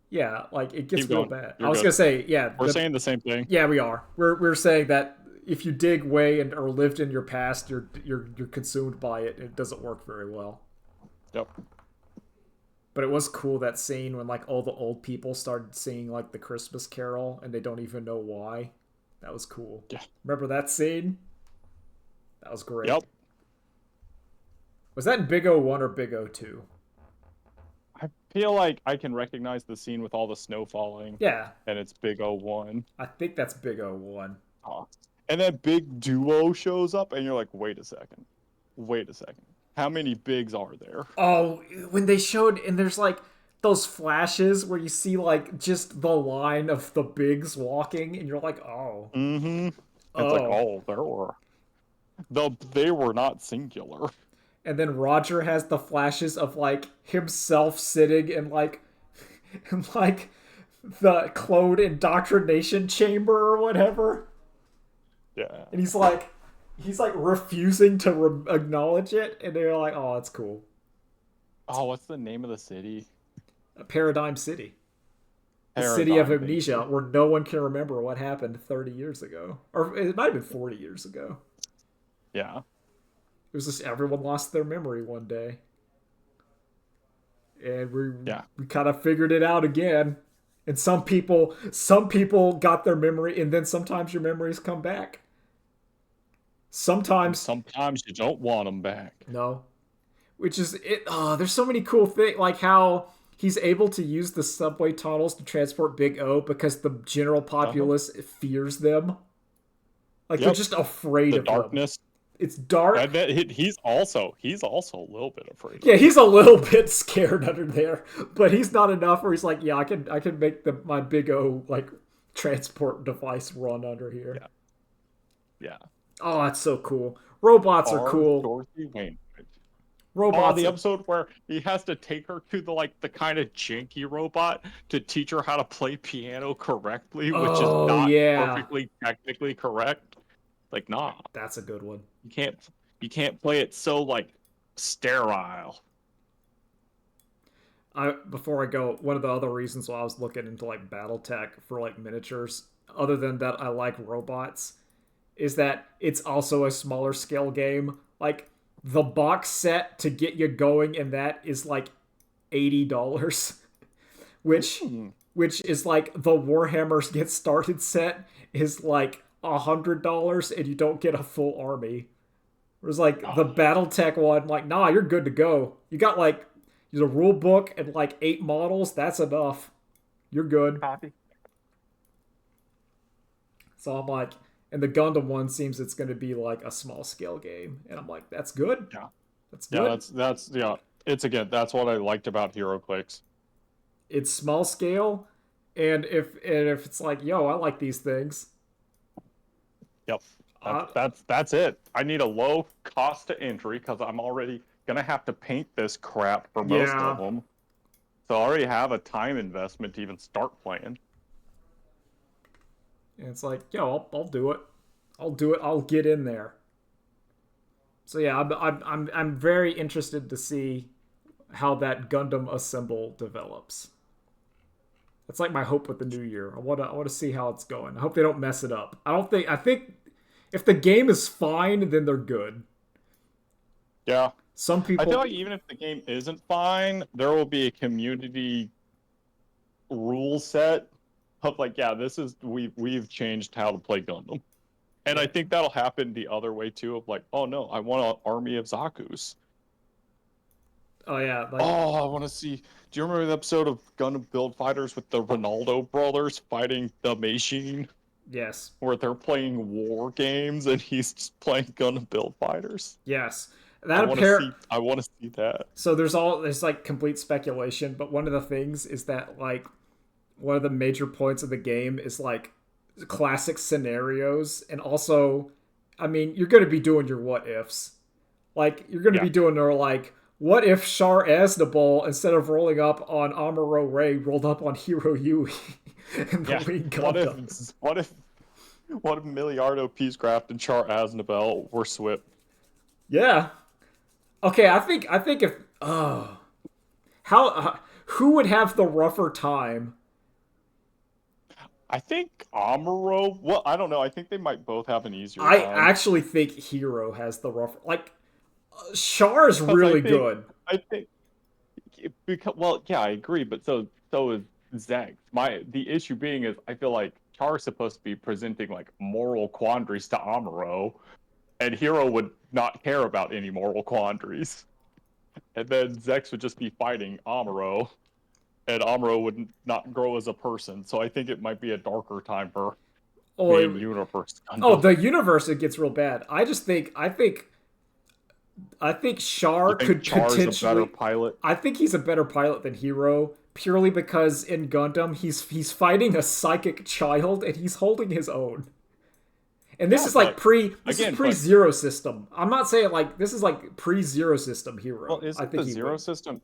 Speaker 2: Yeah, like it gets
Speaker 1: Keep
Speaker 2: real
Speaker 1: going.
Speaker 2: bad.
Speaker 1: You're
Speaker 2: I was
Speaker 1: good.
Speaker 2: gonna say, yeah.
Speaker 1: We're saying the same thing.
Speaker 2: Yeah, we are. We're saying that if you dig way or lived in your past, you're consumed by it. It doesn't work very well.
Speaker 1: Yep.
Speaker 2: But it was cool that scene when like all the old people started singing like the Christmas Carol and they don't even know why. That was cool.
Speaker 1: Yeah.
Speaker 2: Remember that scene? That was great.
Speaker 1: Yep.
Speaker 2: Was that in Big O 1 or Big O 2?
Speaker 1: I feel like I can recognize the scene with all the snow falling.
Speaker 2: Yeah,
Speaker 1: And it's Big O1.
Speaker 2: I think that's Big O 1.
Speaker 1: Oh. And then Big Duo shows up, and you're like, wait a second. How many bigs are there?
Speaker 2: Oh, when they showed, and there's like those flashes where you see like just the line of the bigs walking, and you're like, oh.
Speaker 1: Mm-hmm. It's like, there were. They were not singular.
Speaker 2: And then Roger has the flashes of like himself sitting in like the clone indoctrination chamber or whatever.
Speaker 1: Yeah.
Speaker 2: And he's like refusing to acknowledge it, and they're like, oh, that's cool.
Speaker 1: Oh, what's the name of the city?
Speaker 2: Paradigm City. The
Speaker 1: Paradigm,
Speaker 2: city of amnesia, where no one can remember what happened 30 years ago. Or it might have been 40 years ago.
Speaker 1: Yeah.
Speaker 2: It was just everyone lost their memory one day. And we kind of figured it out again. And some people got their memory, and then sometimes your memories come back. Sometimes
Speaker 1: you don't want them back.
Speaker 2: no. Which is it. Oh, there's so many cool things, like how he's able to use the subway tunnels to transport Big O because the general populace fears them. Like they're just afraid of
Speaker 1: darkness.
Speaker 2: them. It's dark.
Speaker 1: I bet he's also a little bit afraid.
Speaker 2: Yeah, he's a little bit scared under there, but he's not enough where he's like, yeah, I can make my Big O like transport device run under here.
Speaker 1: Yeah.
Speaker 2: Oh, that's so cool. Robots are cool.
Speaker 1: Dorothy Wainwright.
Speaker 2: Robots.
Speaker 1: The episode where he has to take her to the kind of janky robot to teach her how to play piano correctly, which is not perfectly technically correct. Like, nah.
Speaker 2: That's a good one.
Speaker 1: You can't play it so like sterile.
Speaker 2: Before I go, one of the other reasons why I was looking into like BattleTech for like miniatures, other than that I like robots, is that it's also a smaller scale game. Like the box set to get you going in that is like $80, which is like the Warhammer Get Started set is like $100, and you don't get a full army. Whereas like the BattleTech one, like, nah, you're good to go. You got like a rule book and like 8 models. That's enough. You're good.
Speaker 1: Copy.
Speaker 2: So I'm like, and the Gundam one seems it's going to be like a small scale game, and I'm like, that's good.
Speaker 1: Yeah,
Speaker 2: that's good.
Speaker 1: That's that's what I liked about HeroClix.
Speaker 2: It's small scale, and if it's like, yo, I like these things.
Speaker 1: Yep. That's it. I need a low cost to entry because I'm already gonna have to paint this crap for most of them. So I already have a time investment to even start playing.
Speaker 2: And it's like, yo, I'll do it. I'll get in there. So yeah, I'm very interested to see how that Gundam Assemble develops. That's like my hope with the new year. I want to see how it's going. I hope they don't mess it up. I think if the game is fine, then they're good.
Speaker 1: Yeah.
Speaker 2: Some
Speaker 1: I
Speaker 2: people
Speaker 1: feel like even if the game isn't fine, there will be a community rule set of like, yeah, this is we've changed how to play Gundam. And I think that'll happen the other way too, of like, oh no, I want an army of Zaku's.
Speaker 2: Oh yeah, like
Speaker 1: Oh, I want to see. Do you remember the episode of Gundam Build Fighters with the Ronaldo brothers fighting the Machine,
Speaker 2: yes.
Speaker 1: where they're playing war games and he's just playing Gundam Build Fighters?
Speaker 2: Yes.
Speaker 1: I
Speaker 2: That
Speaker 1: want to
Speaker 2: appear
Speaker 1: see. I want to see that.
Speaker 2: So there's like complete speculation, but one of the things is that like one of the major points of the game is like classic scenarios, and also, I mean, you're going to be doing your what ifs. Like you're going to be doing your like, what if Char Aznable, instead of rolling up on Amuro Ray, rolled up on Hiro Yui in the lead Gundam?
Speaker 1: What if Miliardo Peacecraft and Char Aznable were swapped?
Speaker 2: Yeah. Okay, I think if who would have the rougher time?
Speaker 1: I think Amuro. Well, I don't know. I think they might both have an easier
Speaker 2: I
Speaker 1: time.
Speaker 2: actually think Hero has the rougher. Like, Char's really good.
Speaker 1: I think because yeah, I agree. But so is Zach. The issue being is I feel like Char's supposed to be presenting like moral quandaries to Amuro, and Hero would not care about any moral quandaries. And then Zex would just be fighting Amuro, and Amuro would not grow as a person. So I think it might be a darker time for main universe.
Speaker 2: Oh, the universe, it gets real bad. I think Char could
Speaker 1: Char's
Speaker 2: potentially
Speaker 1: a better pilot.
Speaker 2: I think he's a better pilot than Hero, purely because in Gundam he's fighting a psychic child and he's holding his own. And this is like pre-Zero System. I'm not saying like this is like pre-Zero System Hero.
Speaker 1: Well, is it the Zero System?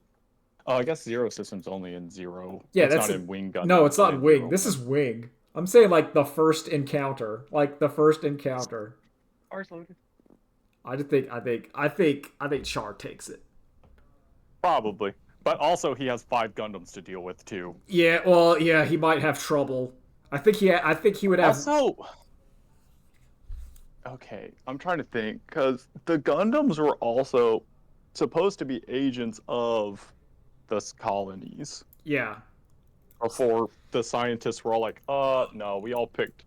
Speaker 1: Oh, I guess Zero System's only in Zero.
Speaker 2: Yeah,
Speaker 1: it's not in Wing Gundam.
Speaker 2: No, it's not in Wing. This is Wing. I'm saying like the first encounter.
Speaker 1: Ours loaded.
Speaker 2: I think Char takes it.
Speaker 1: Probably. But also he has 5 Gundams to deal with too.
Speaker 2: Yeah, well, yeah, he might have trouble. I think he would have
Speaker 1: Also, okay, I'm trying to think, because the Gundams were also supposed to be agents of the colonies.
Speaker 2: Yeah.
Speaker 1: Before the scientists were all like, no, we all picked.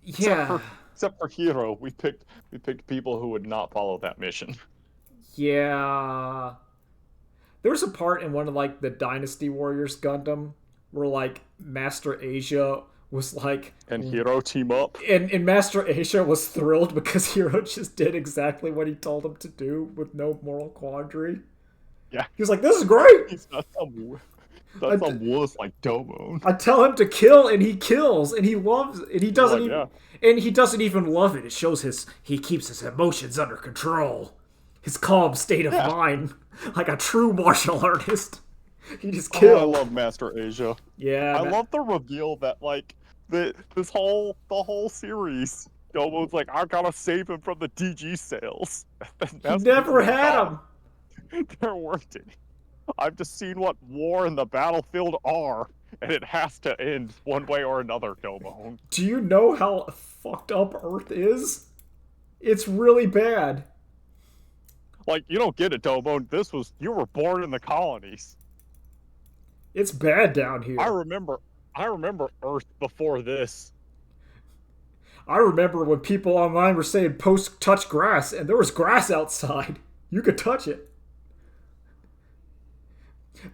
Speaker 2: Yeah.
Speaker 1: Except for Hero, we picked people who would not follow that mission.
Speaker 2: Yeah. There was a part in one of like the Dynasty Warriors Gundam where like Master Asia was like,
Speaker 1: and Hero team up,
Speaker 2: and Master Asia was thrilled because Hero just did exactly what he told him to do with no moral quandary.
Speaker 1: Yeah,
Speaker 2: he was like, "This is great."
Speaker 1: He's not some wuss like Domo.
Speaker 2: I tell him to kill, and he kills, and he loves, and he doesn't and he doesn't even love it. It shows he keeps his emotions under control, his calm state of mind, like a true martial artist. He just kills.
Speaker 1: I love Master Asia.
Speaker 2: Yeah,
Speaker 1: I love the reveal that like the whole series, Domo's like, I gotta save him from the DG sales.
Speaker 2: He never had him.
Speaker 1: There weren't any. I've just seen what war and the battlefield are, and it has to end one way or another, Domo.
Speaker 2: Do you know how fucked up Earth is? It's really bad.
Speaker 1: Like, you don't get it, Domo. You were born in the colonies.
Speaker 2: It's bad down here.
Speaker 1: I remember Earth before this.
Speaker 2: I remember when people online were saying post touch grass, and there was grass outside. You could touch it.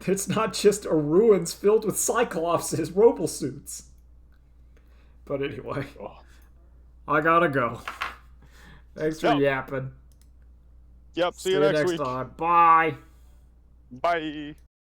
Speaker 2: It's not just a ruins filled with Cyclopses, robot suits. But anyway, I gotta go. Thanks for yapping.
Speaker 1: Yep, see you next week.
Speaker 2: Time. Bye.
Speaker 1: Bye.